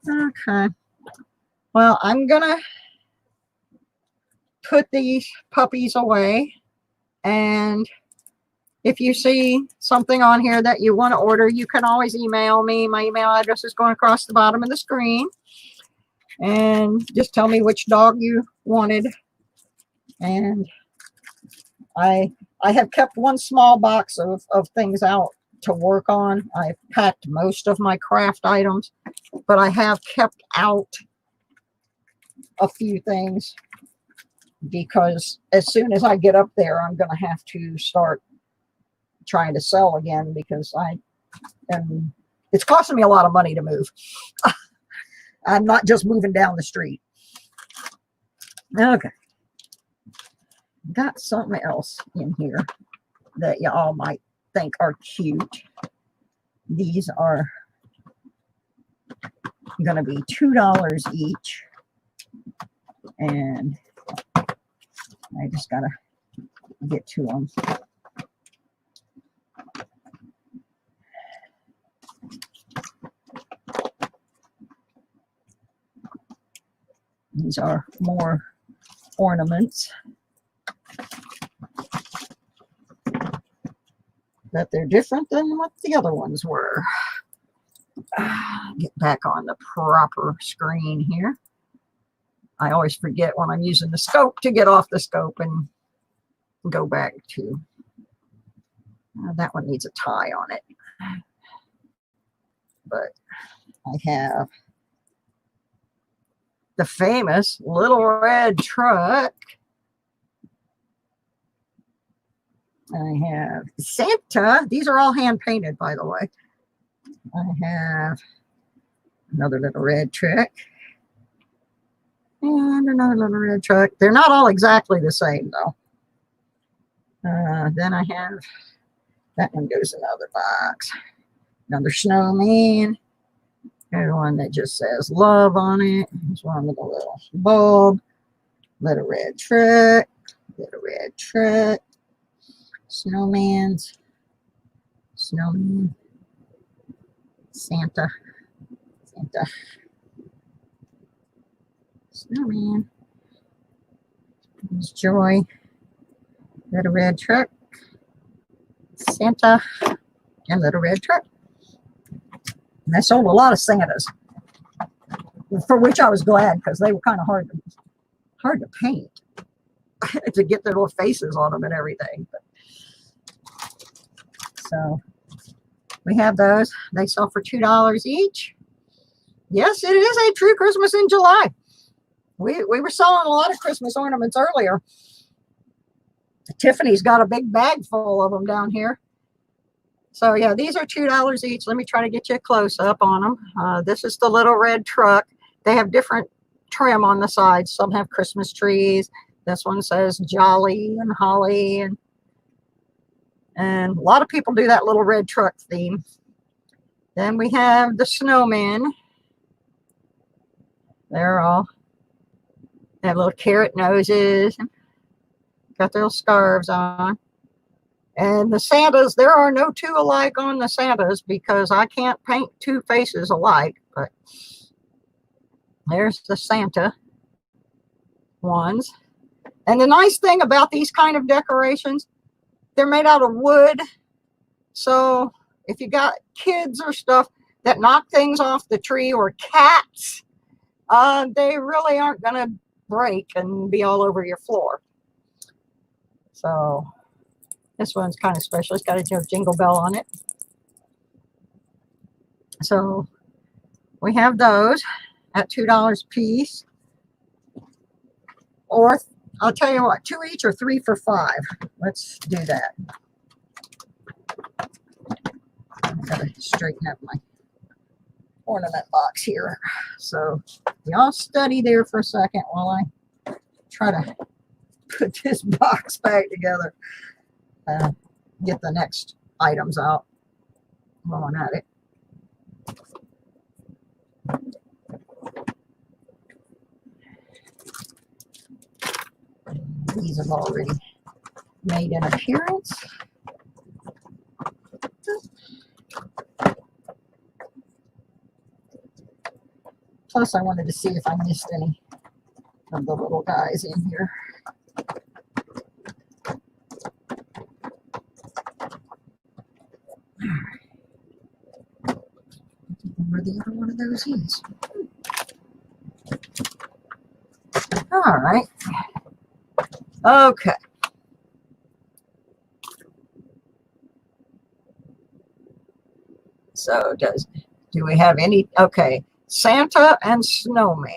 Okay. Well, I'm going to put these puppies away. And if you see something on here that you want to order, you can always email me. My email address is going across the bottom of the screen. And just tell me which dog you wanted. And I have kept one small box of things out to work on. I've packed most of my craft items, but I have kept out a few things because as soon as I get up there, I'm going to have to start trying to sell again, because it's costing me a lot of money to move. I'm not just moving down the street. Okay. Got something else in here that you all might think are cute. These are going to be $2 each. And I just got to get to them. These are more ornaments, but they're different than what the other ones were. Get back on the proper screen here. I always forget when I'm using the scope to get off the scope and go back to. That one needs a tie on it. But I have the famous little red truck. I have Santa. These are all hand painted, by the way. I have another little red truck. And another little red truck. They're not all exactly the same, though. Then I have, that one goes in another box. Another snowman. There's one that just says love on it. There's one with a little bulb. Little red truck. Little red truck. Snowman's. Snowman. Santa. Santa. Snowman. There's Joy. Little red truck. Santa. And little red truck. And I sold a lot of Santas, for which I was glad, because they were kind of hard to paint to get their little faces on them and everything. But, so We have those. They sell for $2 each. Yes, it is a true Christmas in July. We were selling a lot of Christmas ornaments earlier. Tiffany's got a big bag full of them down here. So yeah, these are $2 each. Let me try to get you a close up on them. This is the little red truck. They have different trim on the sides. Some have Christmas trees. This one says Jolly and Holly, and a lot of people do that little red truck theme. Then we have the snowman. They have little carrot noses, got their little scarves on. And the Santas, there are no two alike on the Santas because I can't paint two faces alike. But there's the Santa ones. And the nice thing about these kind of decorations, they're made out of wood. So if you got kids or stuff that knock things off the tree, or cats, they really aren't going to break and be all over your floor. So this one's kind of special. It's got a jingle bell on it. So we have those at $2 a piece. Or I'll tell you what, 2 each or 3 for $5. Let's do that. I've got to straighten up my ornament box here. So y'all study there for a second while I try to put this box back together. Get the next items out while I'm at it. These have already made an appearance. Plus, I wanted to see if I missed any of the little guys in here. Where the other one of those is. All right. Okay. So do we have any? Okay. Santa and Snowman.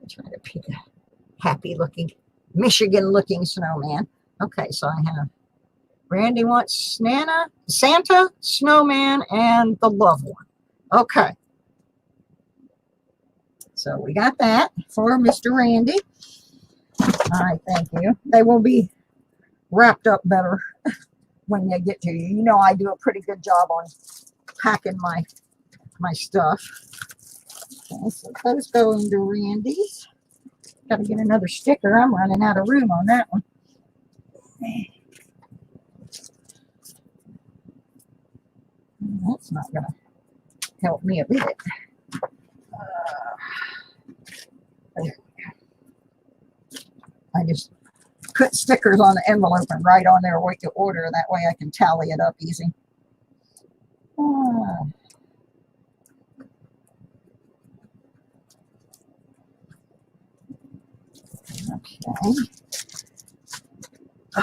I'm trying to pick a happy looking, Michigan looking snowman. Okay, so I have Randy wants Santa, Snowman, and the loved one. Okay. So we got that for Mr. Randy. All right, thank you. They will be wrapped up better when they get to you. You know I do a pretty good job on packing my stuff. Okay, so those go into Randy's. Got to get another sticker. I'm running out of room on that one. That's not going to help me a bit. I just put stickers on the envelope and write on there what you order. That way I can tally it up easy.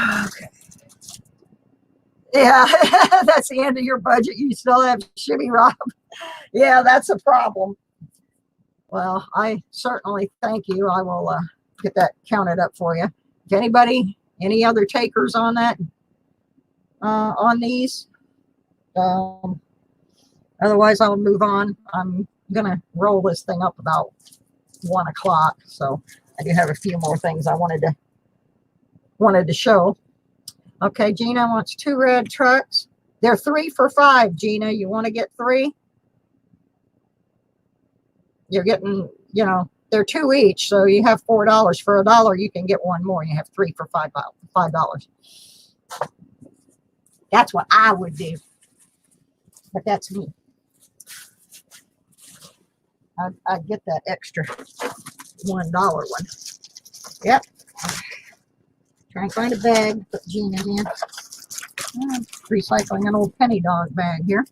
Okay. Yeah, that's the end of your budget. You still have Shimmy Rob. Yeah, that's a problem. Well, I certainly thank you. I will get that counted up for you. If anybody, any other takers on that, on these, otherwise I'll move on. I'm gonna roll this thing up about 1 o'clock, so I do have a few more things I wanted to show. Okay, Gina wants 2 red trucks. They're 3 for $5. Gina, you want to get 3? You're getting, you know, they're 2 each, so you have $4. For $1, you can get 1 more. You have 3 for $5. That's what I would do, but that's me. I'd get that extra $1 one. Yep. Trying to find a bag to put Gina's in. I'm recycling an old penny dog bag here.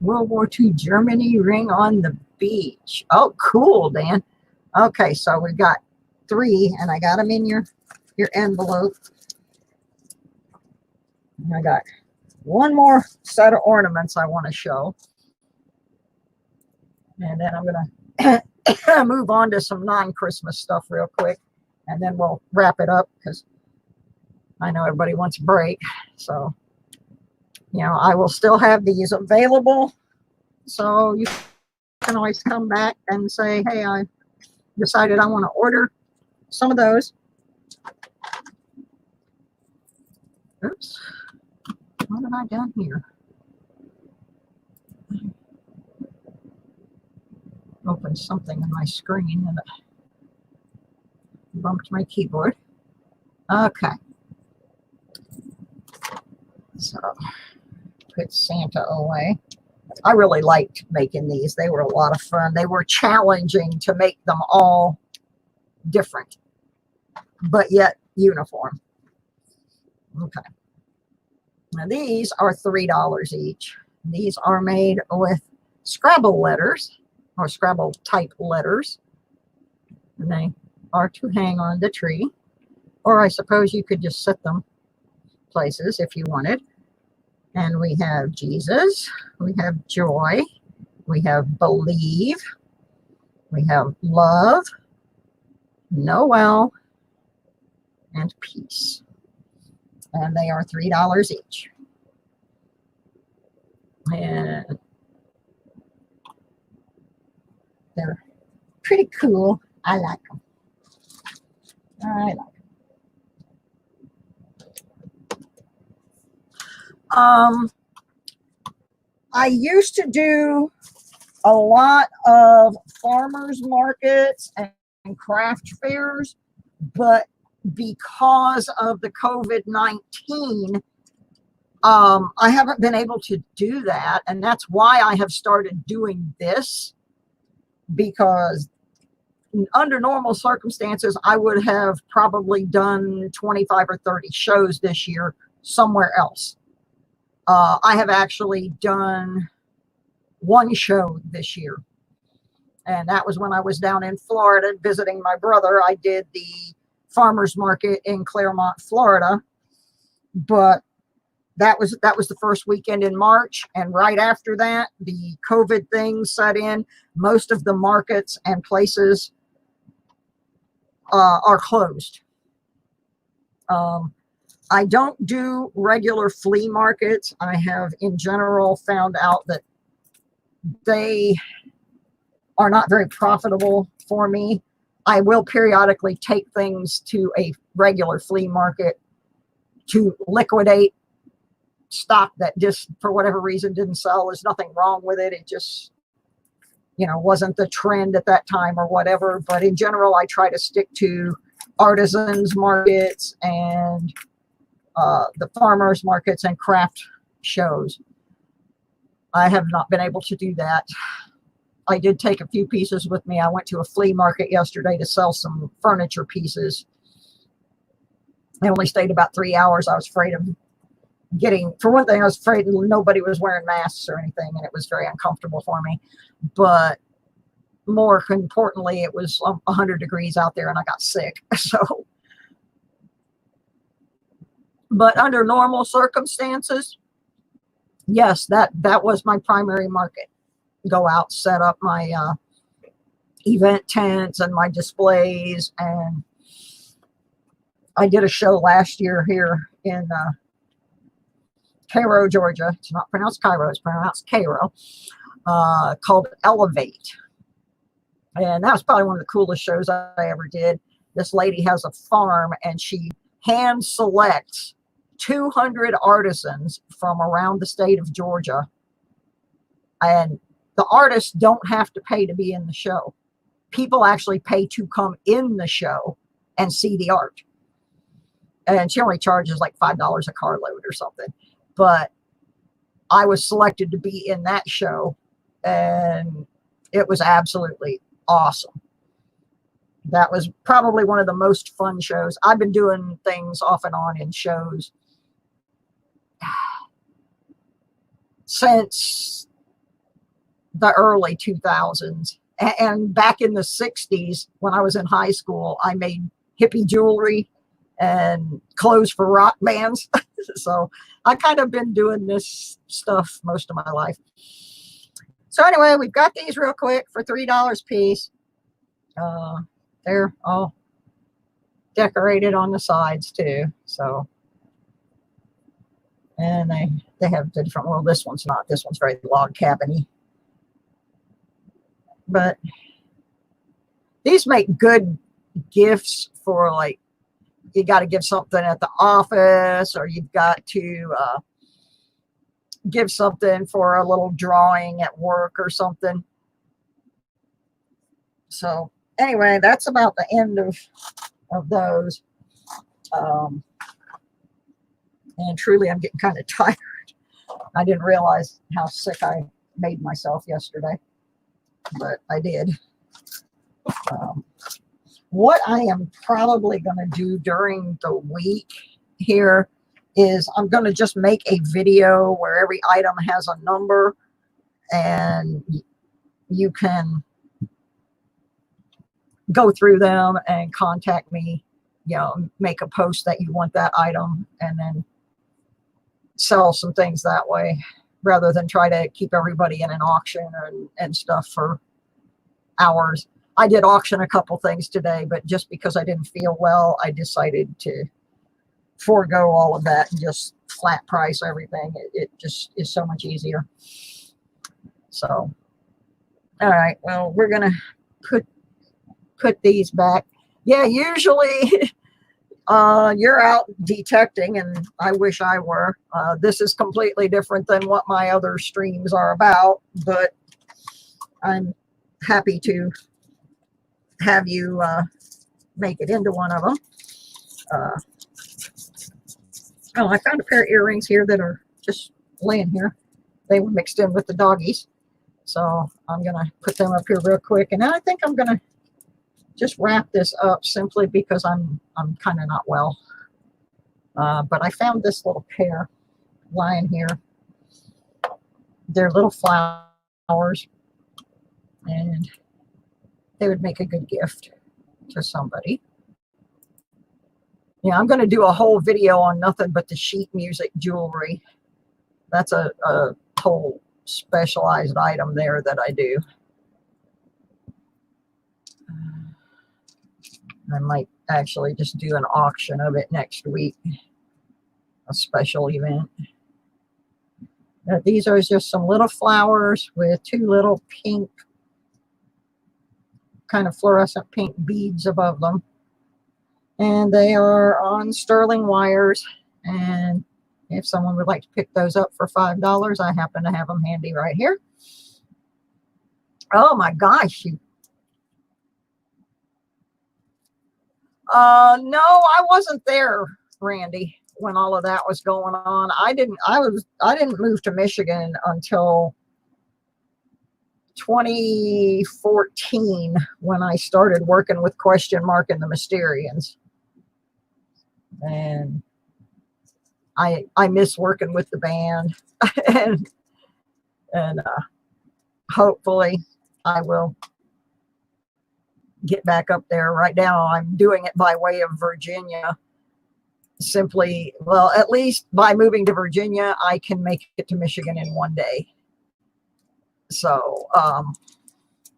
World War II Germany ring on the beach. Oh, cool, Dan. Okay, so we got 3, and I got them in your envelope. And I got one more set of ornaments I want to show. And then I'm going to move on to some non-Christmas stuff real quick. And then we'll wrap it up because I know everybody wants a break. So, you know, I will still have these available. So you can always come back and say, hey, I decided I want to order some of those. Oops. What have I done here? Opened something on my screen and bumped my keyboard. Okay. So put Santa away. I really liked making these. They were a lot of fun. They were challenging to make them all different, but yet uniform. Okay. Now these are $3 each. These are made with Scrabble letters or Scrabble type letters. And they are to hang on the tree. Or I suppose you could just set them places if you wanted. And we have Jesus, we have joy, we have believe, we have love, Noel, and peace. And they are $3 each. And they're pretty cool. I like them. I like them. I used to do a lot of farmers markets and craft fairs, but because of the COVID-19, I haven't been able to do that. And that's why I have started doing this, because under normal circumstances, I would have probably done 25 or 30 shows this year somewhere else. I have actually done one show this year, and that was when I was down in Florida visiting my brother. I did the farmers market in Claremont, Florida, but that was the first weekend in March, and right after that, the COVID thing set in. Most of the markets and places are closed. I don't do regular flea markets. I have, in general, found out that they are not very profitable for me. I will periodically take things to a regular flea market to liquidate stock that just, for whatever reason, didn't sell. There's nothing wrong with it. It just, you know, wasn't the trend at that time or whatever. But in general, I try to stick to artisans markets and the farmers markets and craft shows. I have not been able to do that. I did take a few pieces with me. I went to a flea market yesterday to sell some furniture pieces. I only stayed about 3 hours. I was afraid of getting, for one thing, I was afraid nobody was wearing masks or anything, and it was very uncomfortable for me. But more importantly, it was 100 degrees out there and I got sick. So, but under normal circumstances, yes, that was my primary market. Go out, set up my event tents and my displays. And I did a show last year here in Cairo, Georgia. It's not pronounced Cairo, it's pronounced Cairo, called Elevate. And that was probably one of the coolest shows I ever did. This lady has a farm, and she hand selects 200 artisans from around the state of Georgia. And the artists don't have to pay to be in the show. People actually pay to come in the show and see the art. And she only charges like $5 a carload or something. But I was selected to be in that show, and it was absolutely awesome. That was probably one of the most fun shows. I've been doing things off and on in shows since the early 2000s. And back in the 60s, when I was in high school, I made hippie jewelry and clothes for rock bands. So I kind of been doing this stuff most of my life. So anyway, we've got these real quick for $3 a piece. They're all decorated on the sides too. So, and they have the different, well, this one's not. This one's very log cabiny. But these make good gifts for, like, you got to give something at the office, or you've got to give something for a little drawing at work or something. So anyway, that's about the end of those. And truly, I'm getting kind of tired. I didn't realize how sick I made myself yesterday, but I did. What I am probably going to do during the week here is I'm going to just make a video where every item has a number, and you can go through them and contact me, you know, make a post that you want that item, and then sell some things that way, rather than try to keep everybody in an auction and stuff for hours. I did auction a couple things today, but just because I didn't feel well, I decided to forego all of that and just flat price everything. It just is so much easier. So, all right, well, we're going to put these back. Yeah, usually you're out detecting, and I wish I were. This is completely different than what my other streams are about, but I'm happy to have you make it into one of them. Oh, I found a pair of earrings here that are just laying here. They were mixed in with the doggies. So I'm going to put them up here real quick. And I think I'm going to just wrap this up simply because I'm kind of not well. But I found this little pair lying here. They're little flowers, and they would make a good gift to somebody. Yeah, I'm going to do a whole video on nothing but the sheet music jewelry. That's a whole specialized item there that I do. I might actually just do an auction of it next week, a special event. These are just some little flowers with two little pink, kind of fluorescent pink beads above them. And they are on sterling wires. And if someone would like to pick those up for $5, I happen to have them handy right here. Oh my gosh. No, I wasn't there, Randy, when all of that was going on. I didn't move to Michigan until 2014, when I started working with Question Mark and the Mysterians. And I miss working with the band. and hopefully I will get back up there. Right now I'm doing it by way of Virginia. Simply, well, at least by moving to Virginia, I can make it to Michigan in one day. So,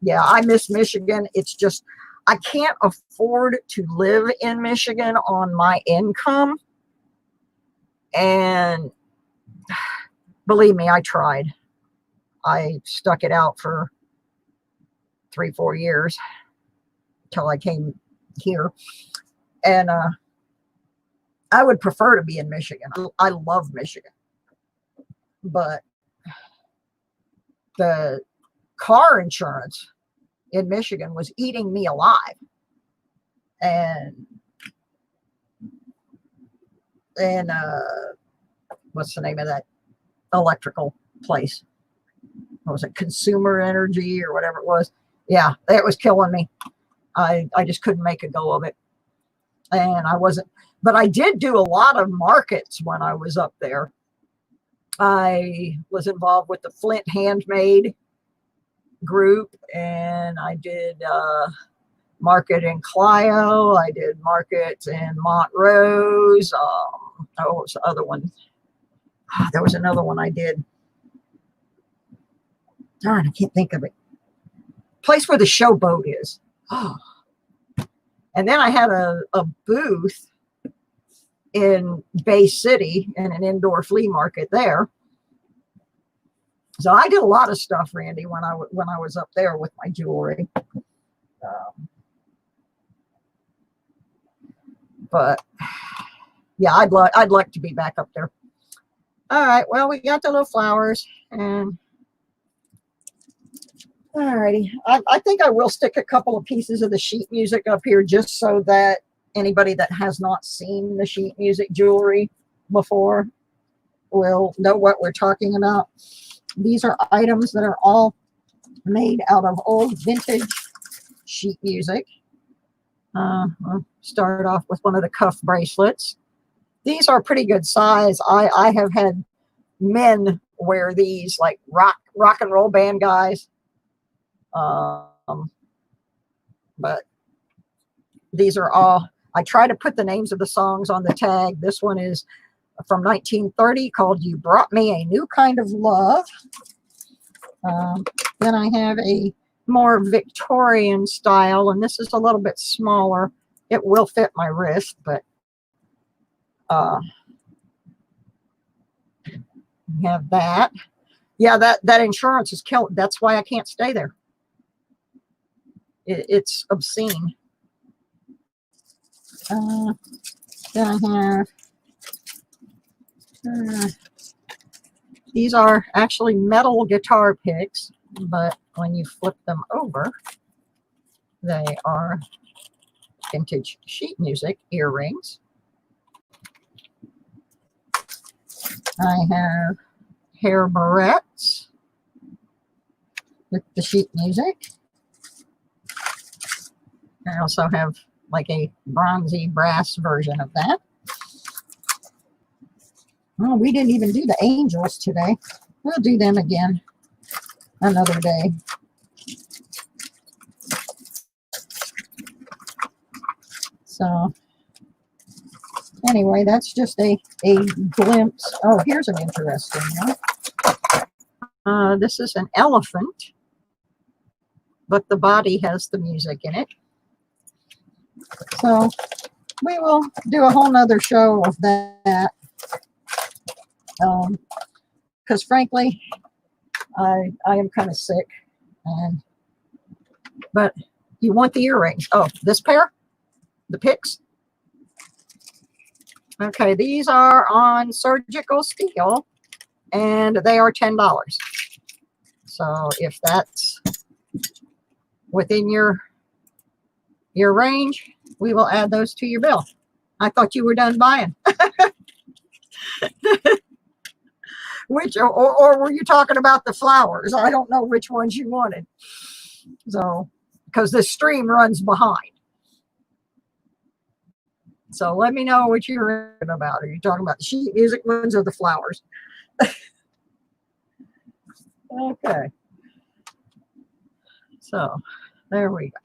yeah, I miss Michigan. It's just, I can't afford to live in Michigan on my income. And believe me, I tried. I stuck it out for 3-4 years till I came here. And I would prefer to be in Michigan. I love Michigan. But the car insurance in Michigan was eating me alive. And what's the name of that electrical place? What was it? Consumer Energy or whatever it was. Yeah, it was killing me. I just couldn't make a go of it. And I wasn't, but I did do a lot of markets when I was up there. I was involved with the Flint Handmade group, and I did market in Clio. I did market in Montrose. What was the other one? There was another one I did. Darn, I can't think of it. Place where the showboat is. Oh. And then I had a booth in Bay City in an indoor flea market there. So I did a lot of stuff, Randy, when I was up there with my jewelry. But yeah, I'd like to be back up there. All right, well, we got the little flowers, and all righty. I think I will stick a couple of pieces of the sheet music up here just so that anybody that has not seen the sheet music jewelry before will know what we're talking about. These are items that are all made out of old vintage sheet music. I'll start off with one of the cuff bracelets. These are pretty good size. I have had men wear these, like rock and roll band guys. But these are all, I try to put the names of the songs on the tag. This one is from 1930 called You Brought Me a New Kind of Love. Then I have a more Victorian style, and this is a little bit smaller. It will fit my wrist, but we have that. Yeah, that insurance is killed. That's why I can't stay there. It's obscene. Then I have these are actually metal guitar picks, but when you flip them over, they are vintage sheet music earrings. I have hair barrettes with the sheet music. I also have like a bronzy brass version of that. Oh, we didn't even do the angels today. We'll do them again another day. So anyway, that's just a glimpse. Oh, here's an interesting one. This is an elephant, but the body has the music in it. So we will do a whole nother show of that. Because frankly, I am kind of sick, but you want the earrings. Oh, this pair, the picks. Okay, these are on surgical steel, and they are $10. So if that's within your range, we will add those to your bill. I thought you were done buying. Which, or were you talking about the flowers? I don't know which ones you wanted. So, because the stream runs behind. So let me know what you're about. Are you talking about the sheet music ones or the flowers? Okay. So there we go.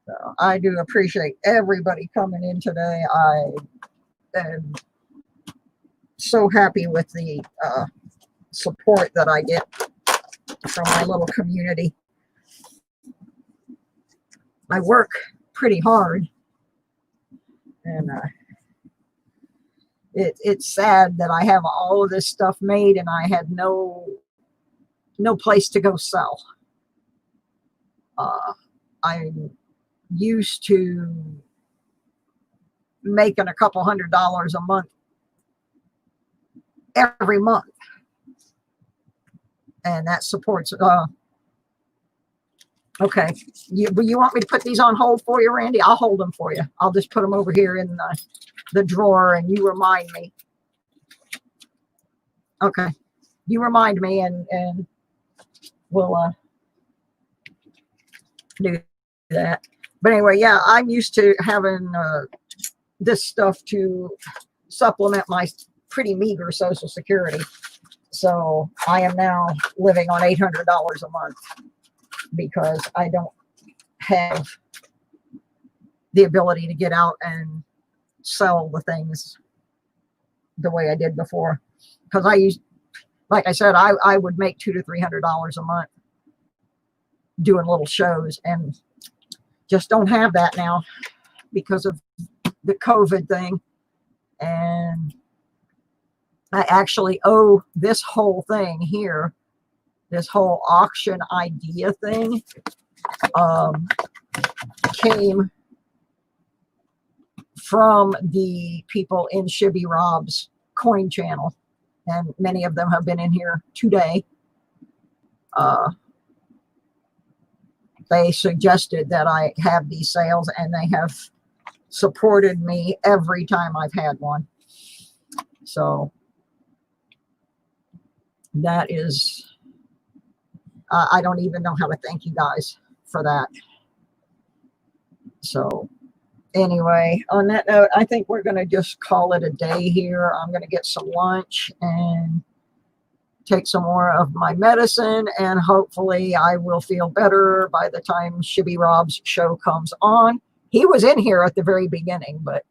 So I do appreciate everybody coming in today. I am so happy with the support that I get from my little community. I work pretty hard, and it's sad that I have all of this stuff made and I had no place to go sell. I'm used to making a couple $100s a month every month, and that supports okay, you want me to put these on hold for you, Randy? I'll hold them for you. I'll just put them over here in the drawer, and you remind me. Okay, you remind me, and we'll do that. But anyway, yeah, I'm used to having this stuff to supplement my pretty meager Social Security. So I am now living on $800 a month because I don't have the ability to get out and sell the things the way I did before. Because I used, like I said, I would make $200 to $300 a month doing little shows, and just don't have that now because of the COVID thing. And I actually owe this whole thing here, this whole auction idea thing, came from the people in Shibby Rob's coin channel, and many of them have been in here today. They suggested that I have these sales, and they have supported me every time I've had one. So that is, I don't even know how to thank you guys for that. So anyway, on that note, I think we're going to just call it a day here. I'm going to get some lunch and take some more of my medicine, and hopefully I will feel better by the time Shibby Rob's show comes on. He was in here at the very beginning, but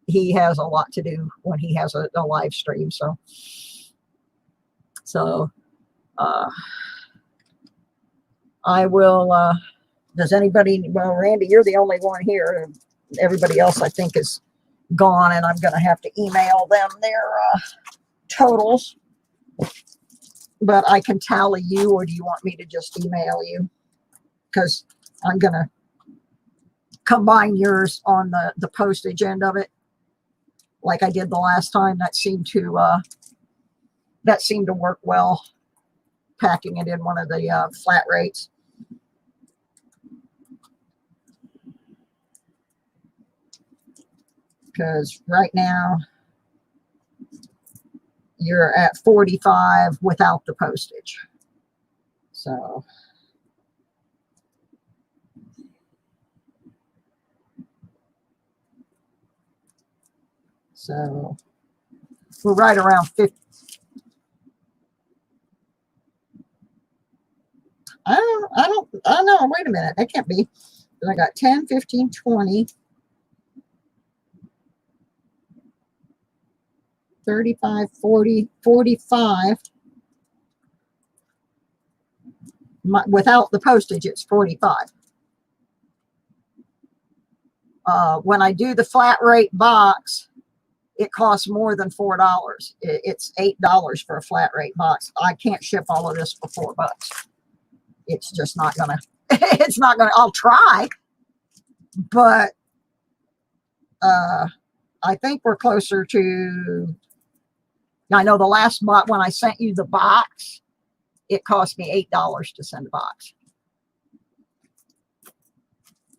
he has a lot to do when he has a live stream. So I will, does anybody, well, Randy, you're the only one here. Everybody else I think is gone, and I'm going to have to email them their totals. But I can tally you, or do you want me to just email you? Because I'm going to combine yours on the postage end of it, like I did the last time. That seemed to work well, packing it in one of the flat rates. Because right now you're at 45 without the postage. So we're right around 50. I don't know. Wait a minute. That can't be. I got 10, 15, 20, 35, 40, 45. Without the postage, it's 45. When I do the flat rate box, it costs more than $4. It's $8 for a flat rate box. I can't ship all of this for $4. It's just not gonna, it's not gonna, I'll try, but I think we're closer to, I know the last bot, when I sent you the box, it cost me $8 to send a box.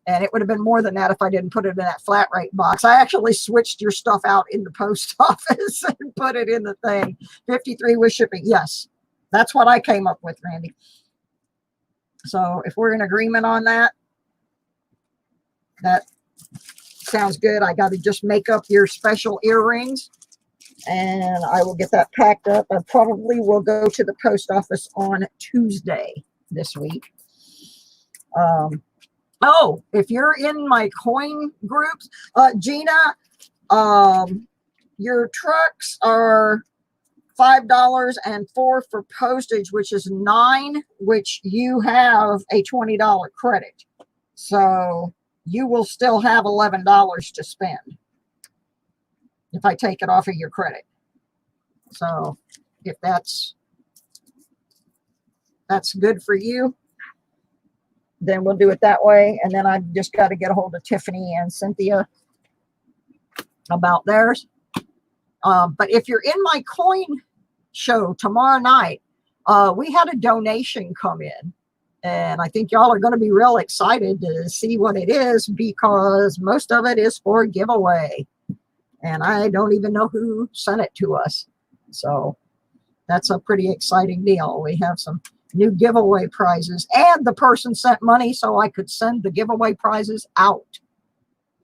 And it would have been more than that if I didn't put it in that flat rate box. I actually switched your stuff out in the post office and put it in the thing. 53 with shipping. Yes, that's what I came up with, Randy. So if we're in agreement on that, that sounds good. I got to just make up your special earrings, and I will get that packed up. I probably will go to the post office on Tuesday this week. Oh, if you're in my coin groups, Gina, your trucks are $5 and $4 for postage, which is $9, which you have a $20 credit. So you will still have $11 to spend if I take it off of your credit. So if that's good for you, then we'll do it that way. And then I've just got to get a hold of Tiffany and Cynthia about theirs. But if you're in my coin show tomorrow night, we had a donation come in, and I think y'all are going to be real excited to see what it is, because most of it is for a giveaway, and I don't even know who sent it to us. So that's a pretty exciting deal. We have some new giveaway prizes, and the person sent money so I could send the giveaway prizes out,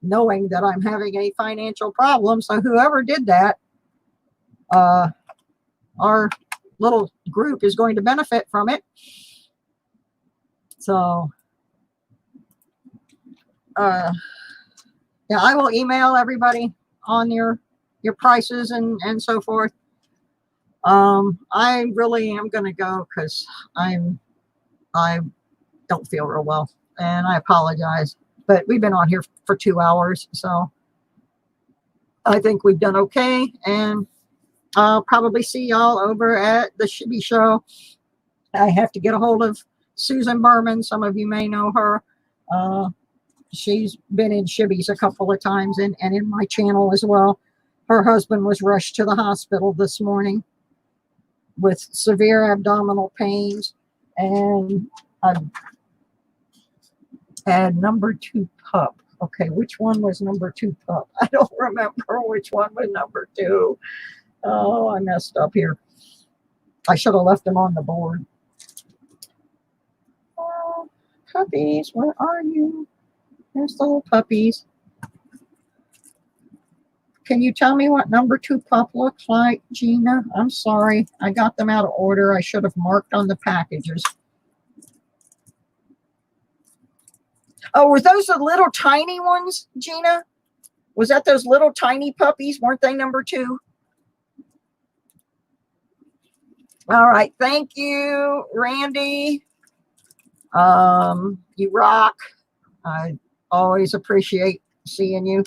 knowing that I'm having a financial problem. So whoever did that, our little group is going to benefit from it. So, yeah, I will email everybody on your prices and so forth. I really am going to go because I don't feel real well, and I apologize. But we've been on here for 2 hours, so I think we've done okay. And I'll probably see y'all over at the Shibby Show. I have to get a hold of Susan Berman. Some of you may know her. She's been in Shibby's a couple of times and in my channel as well. Her husband was rushed to the hospital this morning with severe abdominal pains, and I had number 2 pup. Okay, which one was number 2 pup? I don't remember which one was number 2. Oh, I messed up here. I should have left him on the board. Oh, puppies, where are you? There's the little puppies. Can you tell me what number 2 pup looks like, Gina? I'm sorry. I got them out of order. I should have marked on the packages. Oh, were those the little tiny ones, Gina? Was that those little tiny puppies? Weren't they number 2? All right. Thank you, Randy. You rock. I always appreciate seeing you.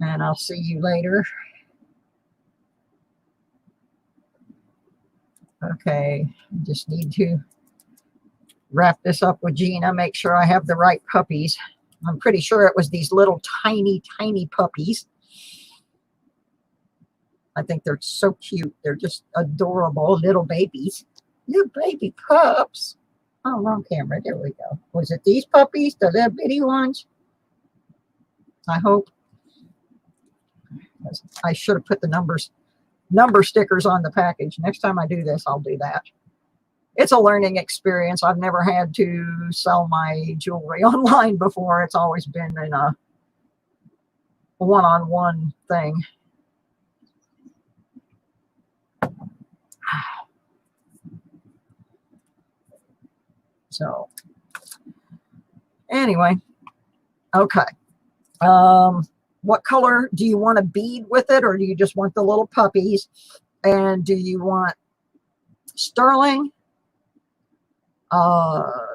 And I'll see you later. Okay, I just need to wrap this up with Gina, make sure I have the right puppies. I'm pretty sure it was these little tiny, tiny puppies. I think they're so cute. They're just adorable little babies. Little baby pups. Oh, wrong camera. There we go. Was it these puppies? The little bitty ones? I hope. I should have put the number stickers on the package. Next time I do this, I'll do that. It's a learning experience. I've never had to sell my jewelry online before. It's always been in a one-on-one thing. So anyway, okay. What color do you want to bead with it, or do you just want the little puppies? And do you want sterling,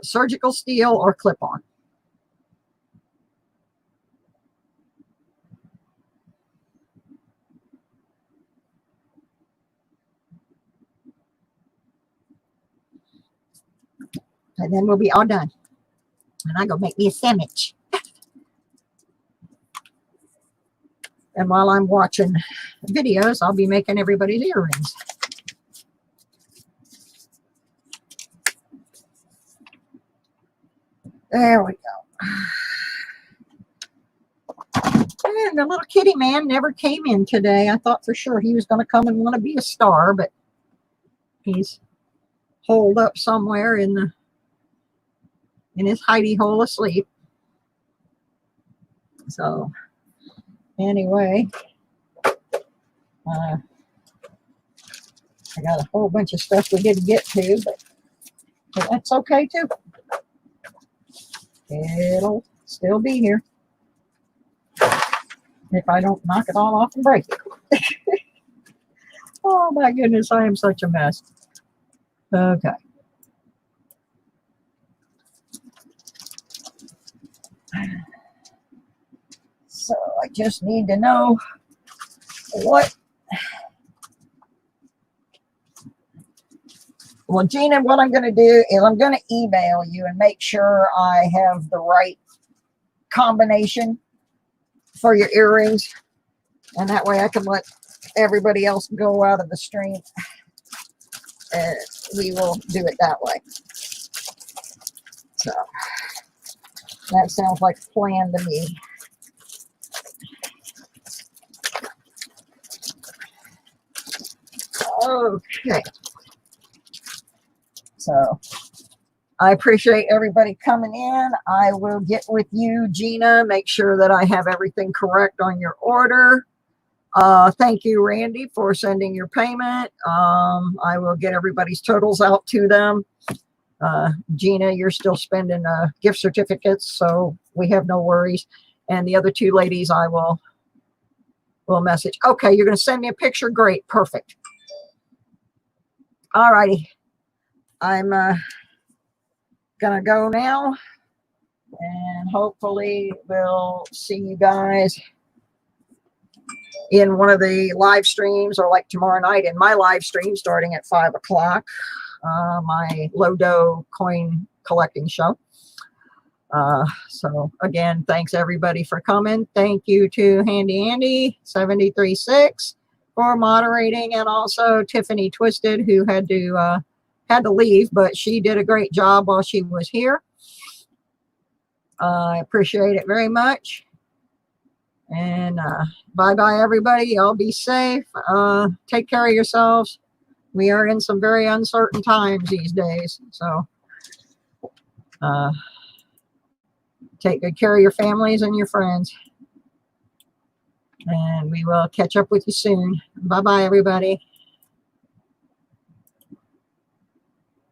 surgical steel, or clip-on? And then we'll be all done. And I go make me a sandwich. And while I'm watching videos, I'll be making everybody's earrings. There we go. And the little kitty man never came in today. I thought for sure he was going to come and want to be a star, but he's holed up somewhere in his hidey hole asleep. So anyway, I got a whole bunch of stuff we didn't get to, but that's okay too. It'll still be here if I don't knock it all off and break it. Oh my goodness, I am such a mess. Okay. So I just need to know what. Well, Gina, what I'm going to do is I'm going to email you and make sure I have the right combination for your earrings. And that way I can let everybody else go out of the stream. And we will do it that way. So that sounds like a plan to me. Okay. So I appreciate everybody coming in. I will get with you, Gina, make sure that I have everything correct on your order. Thank you, Randy, for sending your payment. I will get everybody's totals out to them. Gina, you're still spending gift certificates, so we have no worries. And the other two ladies, I will message. Okay, you're going to send me a picture? Great, perfect. All righty. I'm going to go now, and hopefully we'll see you guys in one of the live streams, or like tomorrow night in my live stream starting at 5 o'clock, my Lodo coin collecting show. So again, thanks everybody for coming. Thank you to Handy Andy 736 for moderating, and also Tiffany Twisted, who had to leave, but she did a great job while she was here. I appreciate it very much. And bye-bye, everybody. Y'all be safe. Take care of yourselves. We are in some very uncertain times these days. So take good care of your families and your friends. And we will catch up with you soon. Bye-bye, everybody.